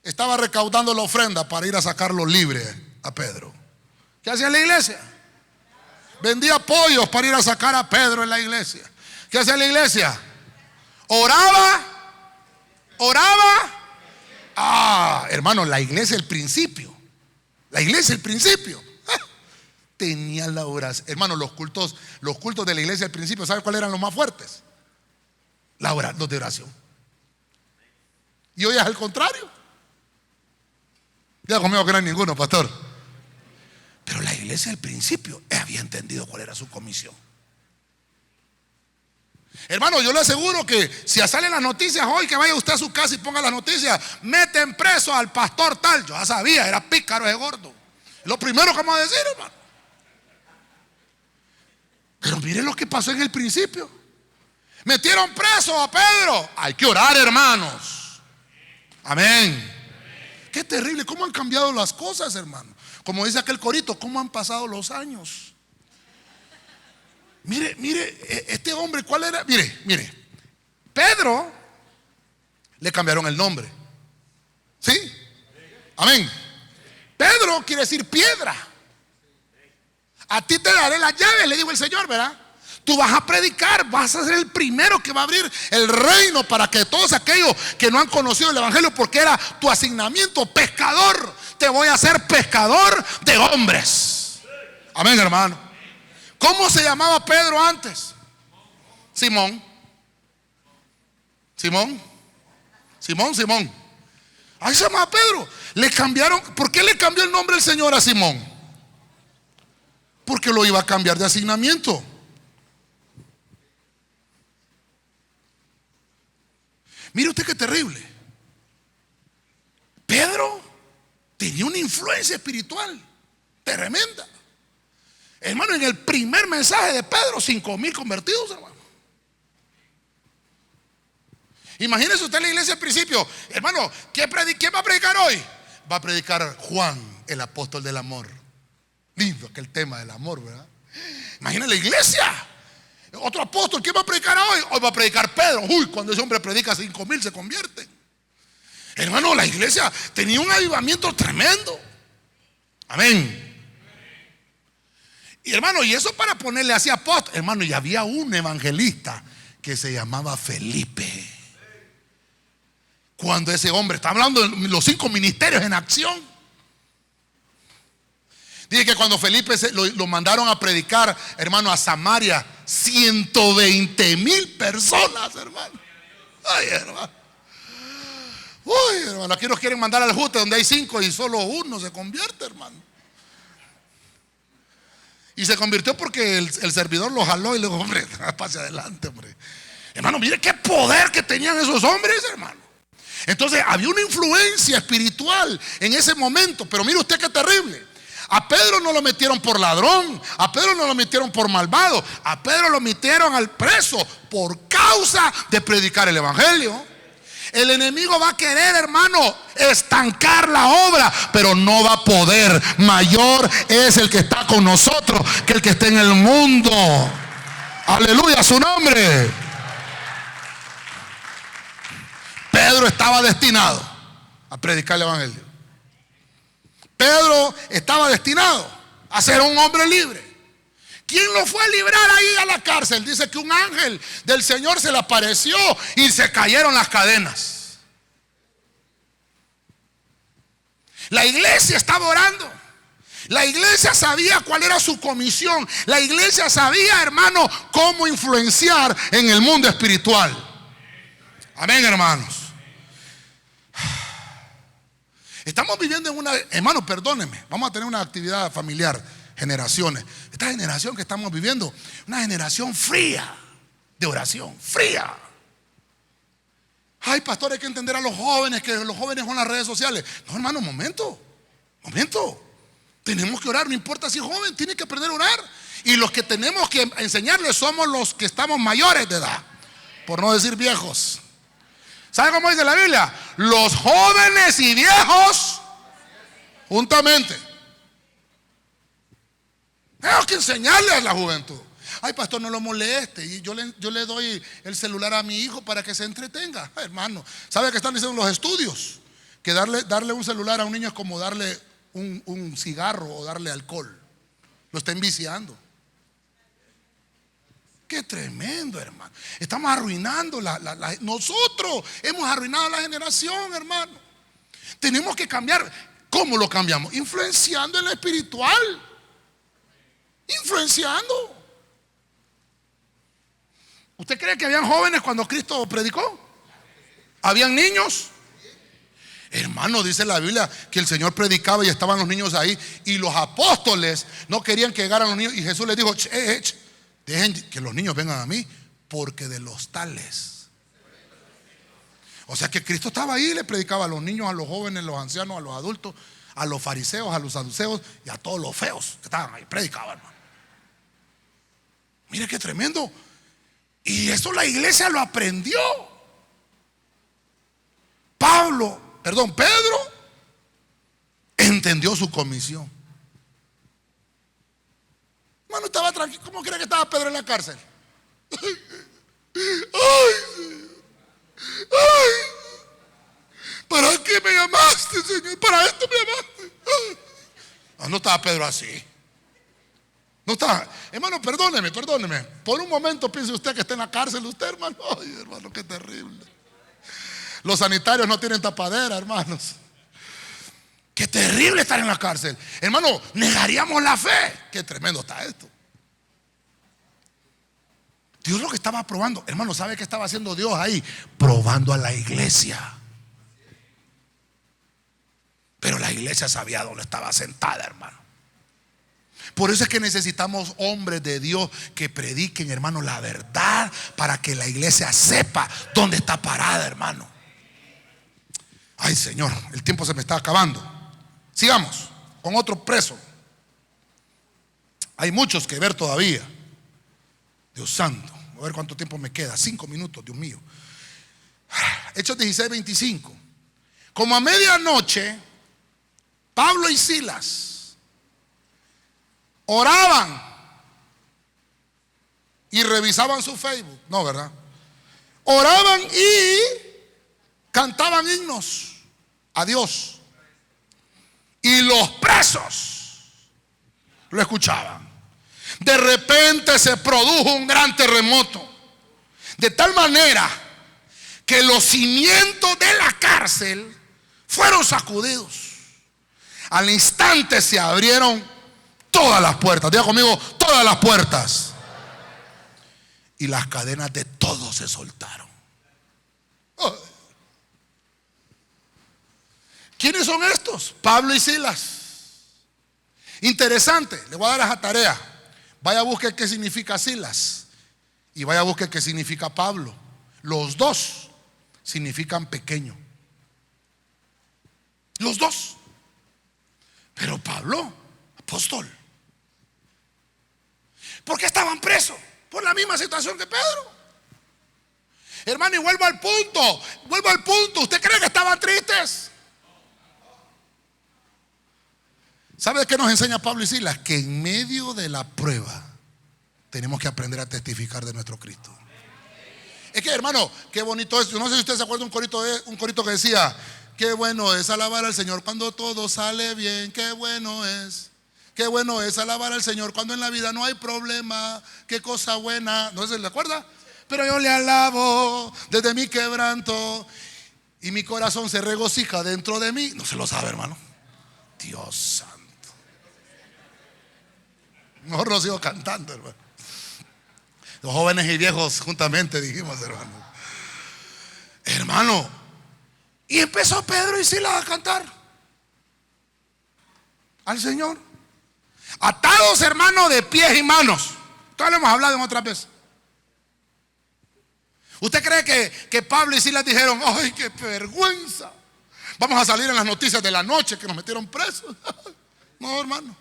estaba recaudando la ofrenda para ir a sacarlo libre a Pedro. ¿Qué hacía la iglesia? Vendía pollos para ir a sacar a Pedro en la iglesia. ¿Qué hacía la iglesia? Oraba. Hermano, la iglesia, el principio. La iglesia, el principio. Tenía la oración. Hermano, los cultos de la iglesia al principio, ¿sabe cuáles eran los más fuertes? Los de oración. Y hoy es al contrario. Ya conmigo que no hay ninguno, pastor. Pero la iglesia al principio había entendido cuál era su comisión. Hermano, yo le aseguro que si salen las noticias hoy, que vaya usted a su casa y ponga las noticias, meten preso al pastor tal. Yo ya sabía, era pícaro ese gordo. Lo primero que vamos a decir, hermano. Pero mire lo que pasó en el principio. Metieron preso a Pedro. Hay que orar, hermanos. Amén. Qué terrible, cómo han cambiado las cosas, hermano. Como dice aquel corito, cómo han pasado los años. Mire, este hombre, ¿cuál era? Mire, Pedro le cambiaron el nombre. ¿Sí? Amén. Pedro quiere decir piedra. A ti te daré las llaves, le dijo el Señor, ¿verdad? Tú vas a predicar, vas a ser el primero que va a abrir el reino para que todos aquellos que no han conocido el evangelio, porque era tu asignamiento, pescador, te voy a hacer pescador de hombres. Amén, hermano. ¿Cómo se llamaba Pedro antes? Simón. Ahí se llamaba Pedro. Le cambiaron. ¿Por qué le cambió el nombre el Señor a Simón? Porque lo iba a cambiar de asignamiento. Mire usted qué terrible. Pedro tenía una influencia espiritual tremenda. Hermano, en el primer mensaje de Pedro, 5,000 convertidos, hermano. Imagínese usted la iglesia al principio. Hermano, ¿quién va a predicar hoy? Va a predicar Juan, el apóstol del amor. Lindo aquel tema del amor, ¿verdad? Imagina la iglesia. Otro apóstol, ¿quién va a predicar hoy? Hoy va a predicar Pedro. Uy, cuando ese hombre predica, 5,000 se convierten. Hermano, la iglesia tenía un avivamiento tremendo. Amén. Y hermano, y eso para ponerle así apóstol. Hermano, y había un evangelista que se llamaba Felipe. Cuando ese hombre, está hablando de los 5 ministerios en acción. Dice que cuando Felipe lo mandaron a predicar, hermano, a Samaria, 120,000 personas, hermano. Ay, hermano. Uy, hermano, aquí nos quieren mandar al Jute donde hay 5 y solo uno se convierte, hermano. Y se convirtió porque el servidor lo jaló y le dijo: hombre, pase adelante, hombre. Hermano, mire qué poder que tenían esos hombres, hermano. Entonces había una influencia espiritual en ese momento. Pero mire usted qué terrible. A Pedro no lo metieron por ladrón, a Pedro no lo metieron por malvado, a Pedro lo metieron al preso por causa de predicar el evangelio. El enemigo va a querer, hermano, estancar la obra, pero no va a poder. Mayor es el que está con nosotros que el que está en el mundo. Aleluya, su nombre. Pedro estaba destinado a predicar el evangelio. Pedro estaba destinado a ser un hombre libre. ¿Quién lo fue a librar ahí a la cárcel? Dice que un ángel del Señor se le apareció y se cayeron las cadenas. La iglesia estaba orando. La iglesia sabía cuál era su comisión. La iglesia sabía, hermano, cómo influenciar en el mundo espiritual. Amén, hermanos. Estamos viviendo en una, hermano, perdónenme, vamos a tener una actividad familiar, generaciones. Esta generación que estamos viviendo, una generación fría de oración, fría. Ay, pastor, hay que entender a los jóvenes, que los jóvenes son las redes sociales. No, hermano, momento. Tenemos que orar, no importa si es joven, tiene que aprender a orar. Y los que tenemos que enseñarles somos los que estamos mayores de edad, por no decir viejos. ¿Sabe cómo dice la Biblia? Los jóvenes y viejos juntamente. Tenemos que enseñarle a la juventud. Ay, pastor, no lo moleste. Y yo le doy el celular a mi hijo para que se entretenga. Ay, hermano, ¿sabe qué están diciendo los estudios? Que darle un celular a un niño es como darle un cigarro o darle alcohol. Lo está enviciando. Qué tremendo, hermano. Estamos arruinando nosotros hemos arruinado la generación, hermano. Tenemos que cambiar. ¿Cómo lo cambiamos? Influenciando en lo espiritual. Influenciando. ¿Usted cree que habían jóvenes cuando Cristo predicó? ¿Habían niños? Hermano, dice la Biblia que el Señor predicaba y estaban los niños ahí. Y los apóstoles no querían que llegaran los niños. Y Jesús les dijo: dejen que los niños vengan a mí, porque de los tales. O sea que Cristo estaba ahí y le predicaba a los niños, a los jóvenes, a los ancianos, a los adultos, a los fariseos, a los saduceos y a todos los feos que estaban ahí. Predicaba, hermano. Mire qué tremendo. Y eso la iglesia lo aprendió. Pedro entendió su comisión. Hermano, estaba tranquilo. ¿Cómo cree que estaba Pedro en la cárcel? Ay, ¿para qué me llamaste, Señor? Para esto me llamaste. No estaba Pedro así. No estaba. Hermano, perdóneme. Por un momento piense usted que está en la cárcel usted, hermano. Ay, hermano, qué terrible. Los sanitarios no tienen tapadera, hermanos. Qué terrible estar en la cárcel. Hermano, negaríamos la fe. Qué tremendo está esto. Dios lo que estaba probando. Hermano, ¿sabe qué estaba haciendo Dios ahí? Probando a la iglesia. Pero la iglesia sabía dónde estaba sentada, hermano. Por eso es que necesitamos hombres de Dios que prediquen, hermano, la verdad, para que la iglesia sepa dónde está parada, hermano. Ay, Señor, el tiempo se me está acabando. Sigamos con otro preso. Hay muchos que ver todavía. Dios santo, a ver cuánto tiempo me queda. 5 minutos, Dios mío. Hechos 16:25. Como a medianoche, Pablo y Silas oraban y revisaban su Facebook. No, ¿verdad? Oraban y cantaban himnos a Dios. Y los presos lo escuchaban. De repente se produjo un gran terremoto, de tal manera que los cimientos de la cárcel fueron sacudidos. Al instante se abrieron todas las puertas. Diga conmigo, todas las puertas. Y las cadenas de todos se soltaron. ¿Quiénes son estos? Pablo y Silas. Interesante, le voy a dar esa tarea. Vaya a buscar qué significa Silas y vaya a buscar qué significa Pablo. Los dos significan pequeño. Los dos. Pero Pablo, apóstol. ¿Por qué estaban presos? Por la misma situación que Pedro. Hermano, y vuelvo al punto. ¿Usted cree que estaban tristes? ¿Sabe de qué nos enseña Pablo y Silas? Que en medio de la prueba tenemos que aprender a testificar de nuestro Cristo. Es que, hermano, qué bonito es. Yo no sé si usted se acuerda de un corito que decía: qué bueno es alabar al Señor cuando todo sale bien. Qué bueno es alabar al Señor cuando en la vida no hay problema. Qué cosa buena. ¿No se le acuerda? Pero yo le alabo desde mi quebranto y mi corazón se regocija dentro de mí. No se lo sabe, hermano. Dios santo. Mejor lo sigo cantando, hermano. Los jóvenes y viejos juntamente dijimos, hermano. Y empezó Pedro y Silas a cantar al Señor, atados, hermano, de pies y manos. Esto lo hemos hablado en otras veces. ¿Usted cree que Pablo y Silas dijeron: ay, qué vergüenza, vamos a salir en las noticias de la noche que nos metieron presos? No, hermano.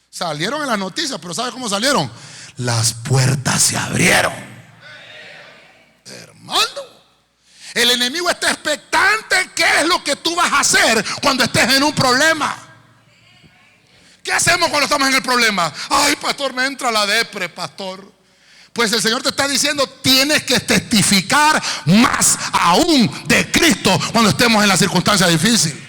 Salieron en las noticias, pero ¿sabe cómo salieron? Las puertas se abrieron. Hermano, el enemigo está expectante. ¿Qué es lo que tú vas a hacer cuando estés en un problema? ¿Qué hacemos cuando estamos en el problema? Ay, pastor, me entra la depre, pastor. Pues el Señor te está diciendo: tienes que testificar más aún de Cristo cuando estemos en la circunstancia difícil.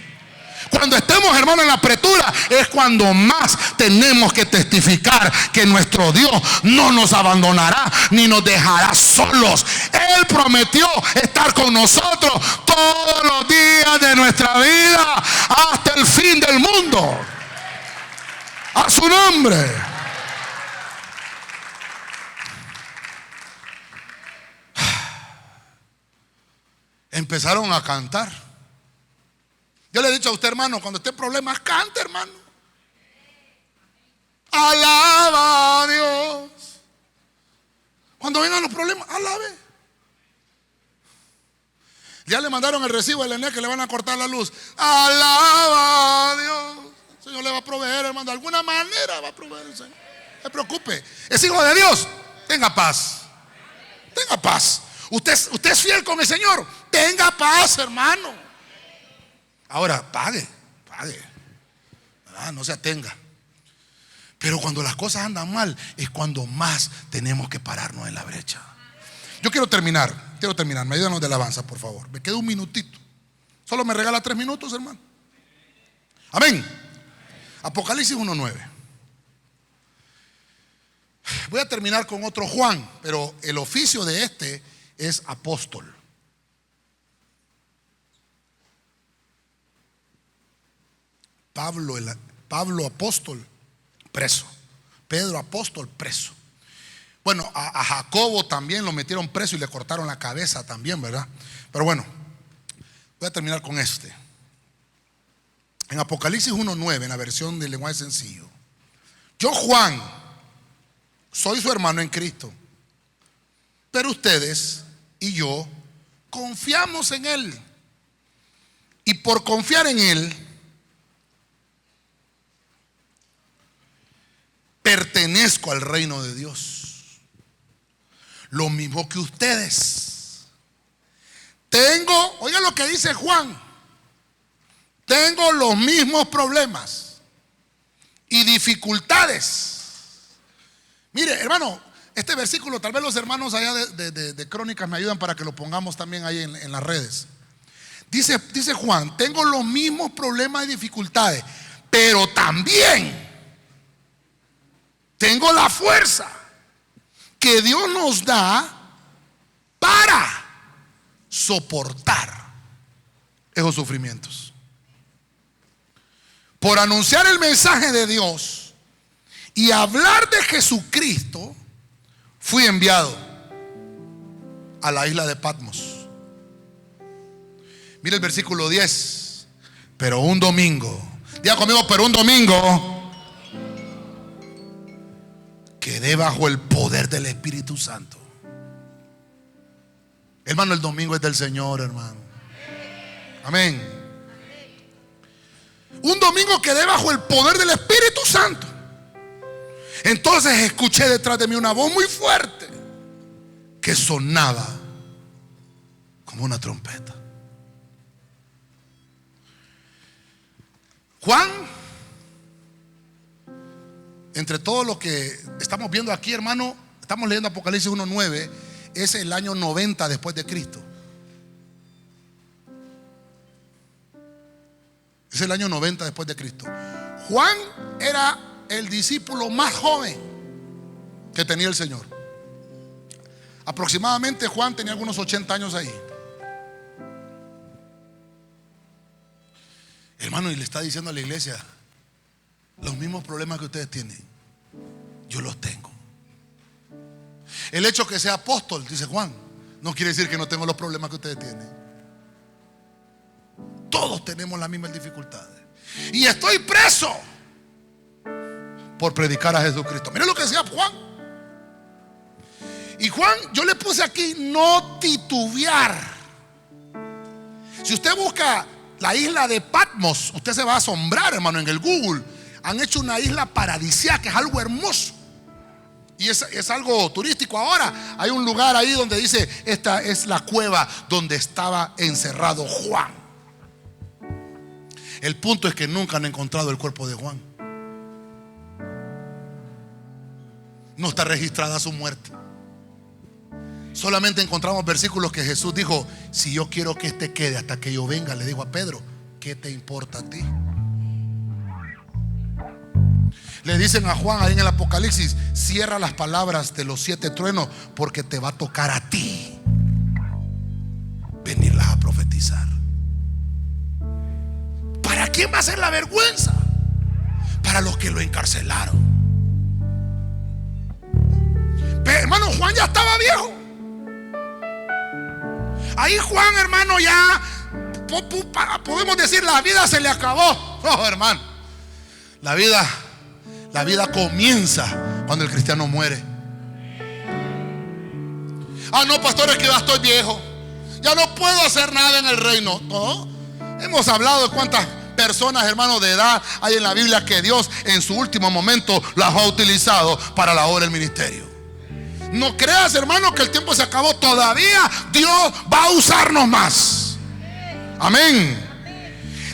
Cuando estemos, hermano, en la apretura, es cuando más tenemos que testificar que nuestro Dios no nos abandonará ni nos dejará solos. Él prometió estar con nosotros todos los días de nuestra vida hasta el fin del mundo. A su nombre. Empezaron a cantar. Yo le he dicho a usted, hermano, cuando esté en problemas, cante, hermano. Alaba a Dios. Cuando vengan los problemas, alabe. Ya le mandaron el recibo del ENE que le van a cortar la luz. Alaba a Dios. El Señor le va a proveer, hermano. De alguna manera va a proveer el Señor. No se preocupe. Es hijo de Dios. Tenga paz. Tenga paz. Usted es fiel con el Señor. Tenga paz, hermano. Ahora, pague. No se atenga. Pero cuando las cosas andan mal, es cuando más tenemos que pararnos en la brecha. Yo quiero terminar. Me ayúdanos de alabanza, por favor. Me queda un minutito. Solo me regala 3 minutos, hermano. Amén. Apocalipsis 1:9. Voy a terminar con otro Juan, pero el oficio de este es apóstol. Pablo apóstol, preso. Pedro apóstol, preso. Bueno, a Jacobo también lo metieron preso y le cortaron la cabeza también, ¿verdad? Pero bueno, voy a terminar con este. En Apocalipsis 1:9, en la versión del lenguaje sencillo: yo, Juan, soy su hermano en Cristo, pero ustedes y yo confiamos en Él, y por confiar en Él pertenezco al reino de Dios, lo mismo que ustedes. Oiga lo que dice Juan: tengo los mismos problemas y dificultades. Mire, hermano, este versículo, tal vez los hermanos allá de Crónicas me ayudan para que lo pongamos también ahí en las redes. Dice Juan: tengo los mismos problemas y dificultades, pero también tengo la fuerza que Dios nos da para soportar esos sufrimientos. Por anunciar el mensaje de Dios y hablar de Jesucristo, fui enviado a la isla de Patmos. Mira el versículo 10. Pero un domingo, diga conmigo, pero un domingo, quedé bajo el poder del Espíritu Santo. Hermano, el domingo es del Señor, hermano. Amén. Un domingo quedé bajo el poder del Espíritu Santo. Entonces escuché detrás de mí una voz muy fuerte que sonaba como una trompeta. Juan, entre todo lo que estamos viendo aquí, hermano, estamos leyendo Apocalipsis 1:9, es el año 90 después de Cristo. Es el año 90 después de Cristo. Juan era el discípulo más joven que tenía el Señor. Aproximadamente Juan tenía algunos 80 años ahí. Hermano, y le está diciendo a la iglesia: los mismos problemas que ustedes tienen, yo los tengo. El hecho que sea apóstol, dice Juan, no quiere decir que no tengo los problemas que ustedes tienen. Todos tenemos las mismas dificultades. Y estoy preso por predicar a Jesucristo. Miren lo que decía Juan. Y Juan, yo le puse aquí no titubear. Si usted busca la isla de Patmos, usted se va a asombrar, hermano, en el Google. Han hecho una isla paradisíaca, es algo hermoso. Y es algo turístico ahora. Hay un lugar ahí donde dice: esta es la cueva donde estaba encerrado Juan. El punto es que nunca han encontrado el cuerpo de Juan. No está registrada su muerte. Solamente encontramos versículos que Jesús dijo: si yo quiero que este quede hasta que yo venga, le digo a Pedro, ¿qué te importa a ti? Le dicen a Juan ahí en el Apocalipsis: cierra las palabras de los 7 truenos, porque te va a tocar a ti venirlas a profetizar. ¿Para quién va a ser la vergüenza? Para los que lo encarcelaron. Pero, hermano, Juan ya estaba viejo. Ahí Juan, hermano, ya podemos decir la vida se le acabó. No, hermano, la vida comienza cuando el cristiano muere. Ah, no, pastor, es que ya estoy viejo, ya no puedo hacer nada en el reino. No, hemos hablado de cuántas personas, hermanos, de edad hay en la Biblia que Dios en su último momento las ha utilizado para la obra del ministerio. No creas, hermano, que el tiempo se acabó. Todavía Dios va a usarnos más. Amén.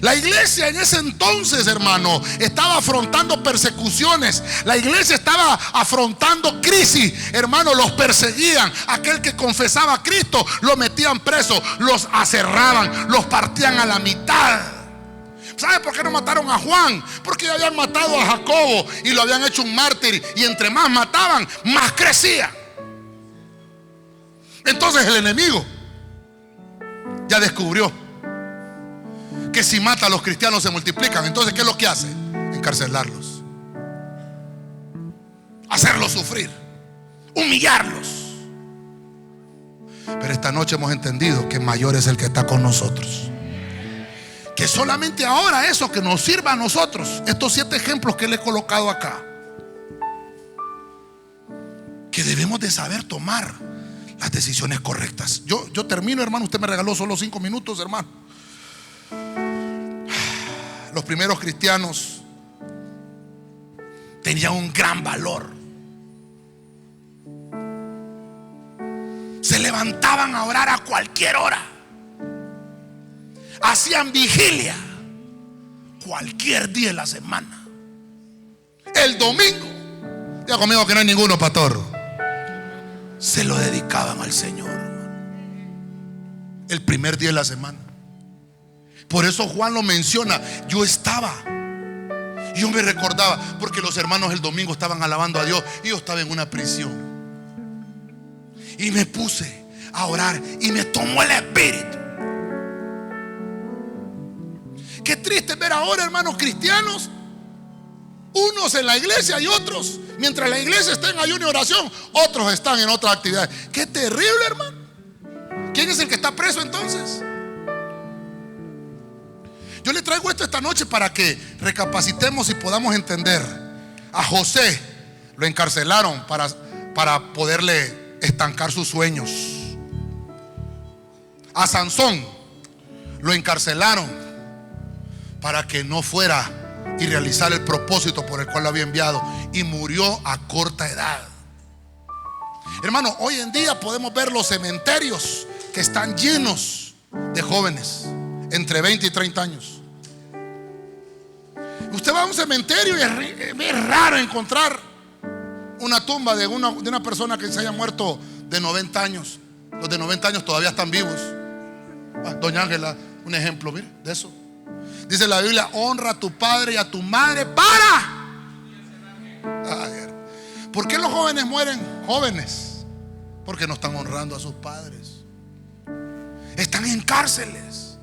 La iglesia en ese entonces, hermano, estaba afrontando persecuciones. La iglesia estaba afrontando crisis. Hermano, los perseguían. Aquel que confesaba a Cristo lo metían preso, los aserraban, los partían a la mitad. ¿Sabe por qué no mataron a Juan? Porque ya habían matado a Jacobo y lo habían hecho un mártir. Y entre más mataban, más crecía. Entonces el enemigo ya descubrió que si mata a los cristianos se multiplican. Entonces, ¿qué es lo que hace? Encarcelarlos, hacerlos sufrir, humillarlos. Pero esta noche hemos entendido que mayor es el que está con nosotros. Que solamente ahora eso que nos sirva a nosotros. Estos 7 ejemplos que le he colocado acá, que debemos de saber tomar las decisiones correctas. Yo termino, hermano. Usted me regaló solo 5 minutos, hermano. Los primeros cristianos tenían un gran valor. Se levantaban a orar a cualquier hora. Hacían vigilia cualquier día de la semana. El domingo, ya conmigo que no hay ninguno, pastor, se lo dedicaban al Señor. El primer día de la semana. Por eso Juan lo menciona. Yo me recordaba, porque los hermanos el domingo estaban alabando a Dios y yo estaba en una prisión. Y me puse a orar y me tomó el espíritu. Qué triste ver ahora, hermanos cristianos, unos en la iglesia y otros, mientras la iglesia está en ayuno y oración, otros están en otras actividades. Qué terrible, hermano. ¿Quién es el que está preso entonces? Yo le traigo esto esta noche para que recapacitemos y podamos entender. A José lo encarcelaron para poderle estancar sus sueños. A Sansón lo encarcelaron para que no fuera y realizar el propósito por el cual lo había enviado, y murió a corta edad. Hermano, hoy en día podemos ver los cementerios que están llenos de jóvenes entre 20 y 30 años. Usted va a un cementerio y es raro encontrar una tumba de una persona que se haya muerto de 90 años. Los de 90 años todavía están vivos. Doña Ángela, un ejemplo, mire, de eso. Dice la Biblia: honra a tu padre y a tu madre para. ¿Por qué los jóvenes mueren jóvenes? Porque no están honrando a sus padres. Están en cárceles.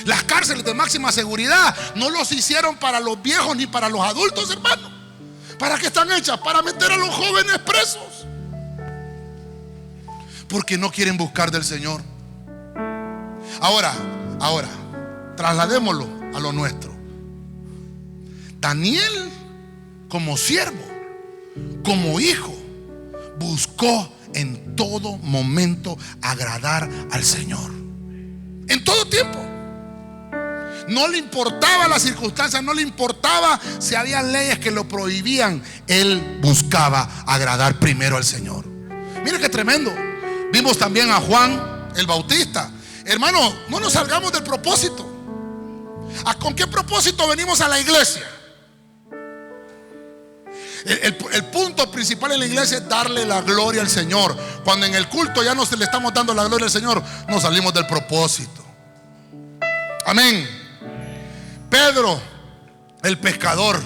Las cárceles de máxima seguridad no los hicieron para los viejos ni para los adultos, hermano. ¿Para qué están hechas? Para meter a los jóvenes presos, porque no quieren buscar del Señor. Ahora, trasladémoslo a lo nuestro. Daniel, como siervo, como hijo, buscó en todo momento agradar al Señor. En todo tiempo. No le importaba las circunstancias, no le importaba si había leyes que lo prohibían. Él buscaba agradar primero al Señor. Mire qué tremendo. Vimos también a Juan el Bautista. Hermano, no nos salgamos del propósito. ¿Con qué propósito venimos a la iglesia? El punto principal en la iglesia es darle la gloria al Señor. Cuando en el culto ya no se le estamos dando la gloria al Señor, nos salimos del propósito. Amén. Pedro, el pescador,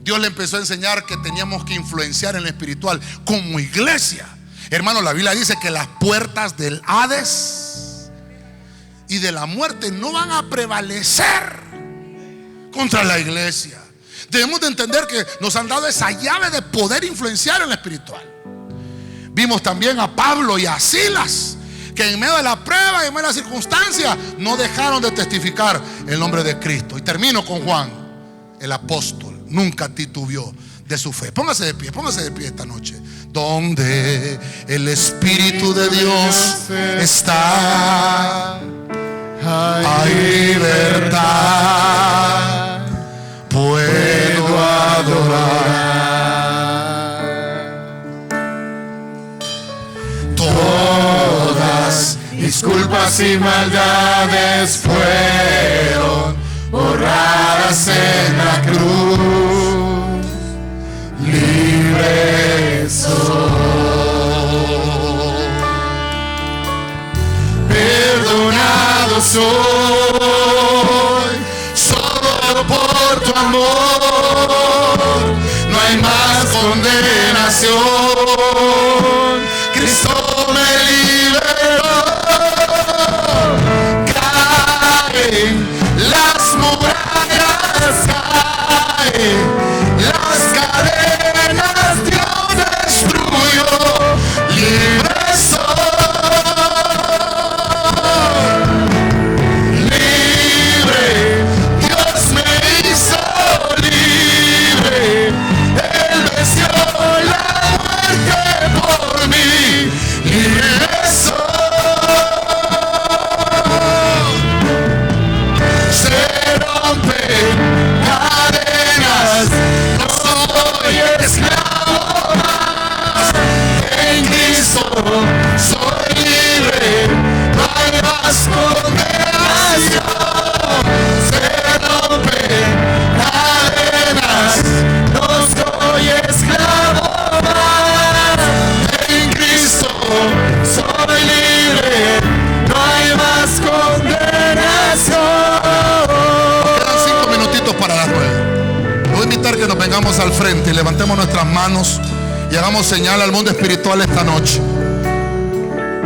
Dios le empezó a enseñar que teníamos que influenciar en lo espiritual como iglesia. Hermano, la Biblia dice que las puertas del Hades y de la muerte no van a prevalecer contra la iglesia. Debemos de entender que nos han dado esa llave de poder influenciar en lo espiritual. Vimos también a Pablo y a Silas, que en medio de la prueba y en medio de la circunstancia no dejaron de testificar el nombre de Cristo. Y termino con Juan, el apóstol. Nunca titubeó de su fe. Póngase de pie esta noche. Donde el Espíritu de Dios está, hay libertad. Puedo adorar. Todas disculpas y maldades fueron borradas en la cruz. Libre soy. Perdonado soy. Solo por tu amor. No hay más condenación. Cristo me liberó. Caen las murallas, caen las cadenas, Dios destruyó. Libre soy. Libre, Dios me hizo libre. Él venció la muerte por mí. Libre soy. Se rompen cadenas, no soy esclavo más. En Cristo soy libre, no hay más condenación. Se rompen cadenas, no soy esclavo más. En Cristo soy libre, no hay más condenación. Quedan 5 minutitos para las 9. Voy a invitar que nos vengamos al frente y levantemos nuestras manos y hagamos señal al mundo espiritual esta noche.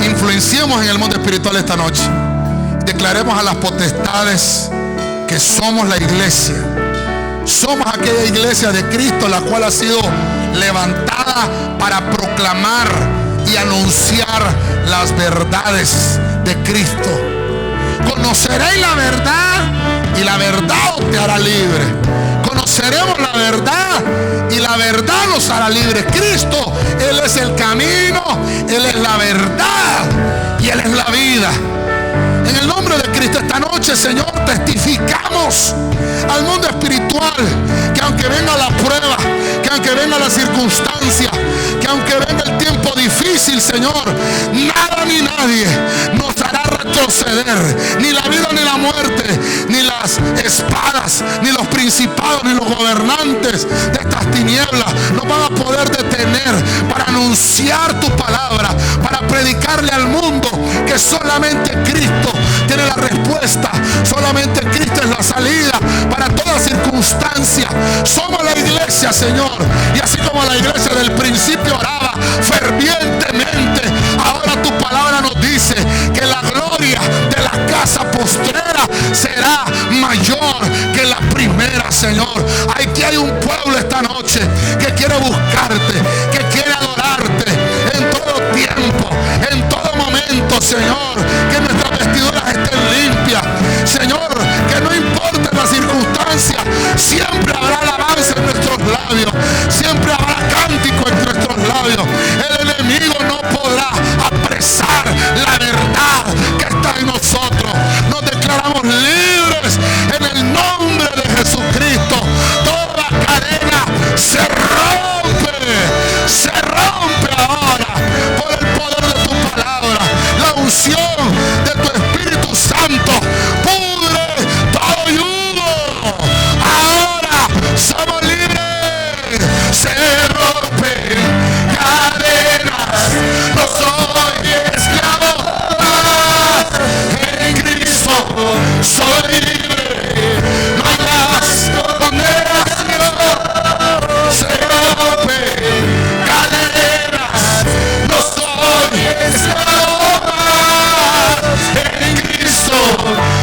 Y influenciemos en el mundo espiritual esta noche. Declaremos a las potestades que somos la iglesia. Somos aquella iglesia de Cristo, la cual ha sido levantada para proclamar y anunciar las verdades de Cristo. Conoceréis la verdad y la verdad os te hará libre. Conoceremos la verdad y la verdad nos hará libre. Cristo, Él es el camino, Él es la verdad y Él es la vida. En el nombre de Cristo esta noche, Señor, testificamos al mundo espiritual que aunque venga la prueba, que aunque venga la circunstancia, que aunque venga el tiempo difícil, Señor, nada ni nadie nos hará retroceder, ni la vida ni la muerte, ni las espadas, ni los principados, ni los gobernantes de estas tinieblas nos van a poder detener para anunciar tu palabra, para predicarle al mundo que solamente Cristo tiene la respuesta, solamente Cristo es la salida para toda circunstancia. Somos la iglesia, Señor, y así como la iglesia del principio oraba fervientemente, ahora tu palabra nos dice que la gloria de la casa postrera será mayor que la primera, Señor. Aquí hay un pueblo esta noche que quiere buscarte, que quiere adorarte en todo tiempo, en todo momento, Señor. Que nuestras vestiduras estén limpias, Señor, que no importa la circunstancia, siempre habrá alabanza en nuestros labios, siempre habrá cántico en nuestros labios. El enemigo no podrá apresar la verdad que está en nosotros. Nos declaramos libres en el nombre de Jesucristo. Toda cadena se rompe ahora por el poder de tu palabra. La unción de tu Espíritu Santo pudre todo yugo. Ahora somos libres. Se rompen cadenas. No soy esclavo más. En Cristo soy libre. No hay más condenación. Se rompen cadenas. No soy esclavo más. En Cristo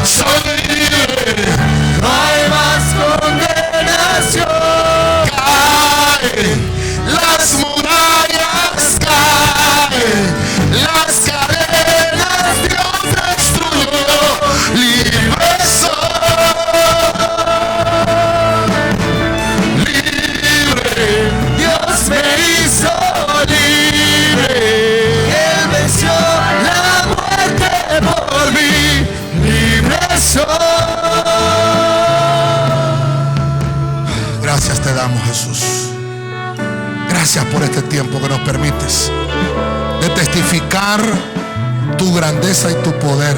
soy libre. No hay más condenación. Caen las murallas, caen las cadenas. Dios destruyó. Libre soy. Libre. Dios me hizo libre. Él venció la muerte por mí. Libre soy. Gracias te damos, Jesús. Gracias por este tiempo que nos permites de testificar tu grandeza y tu poder.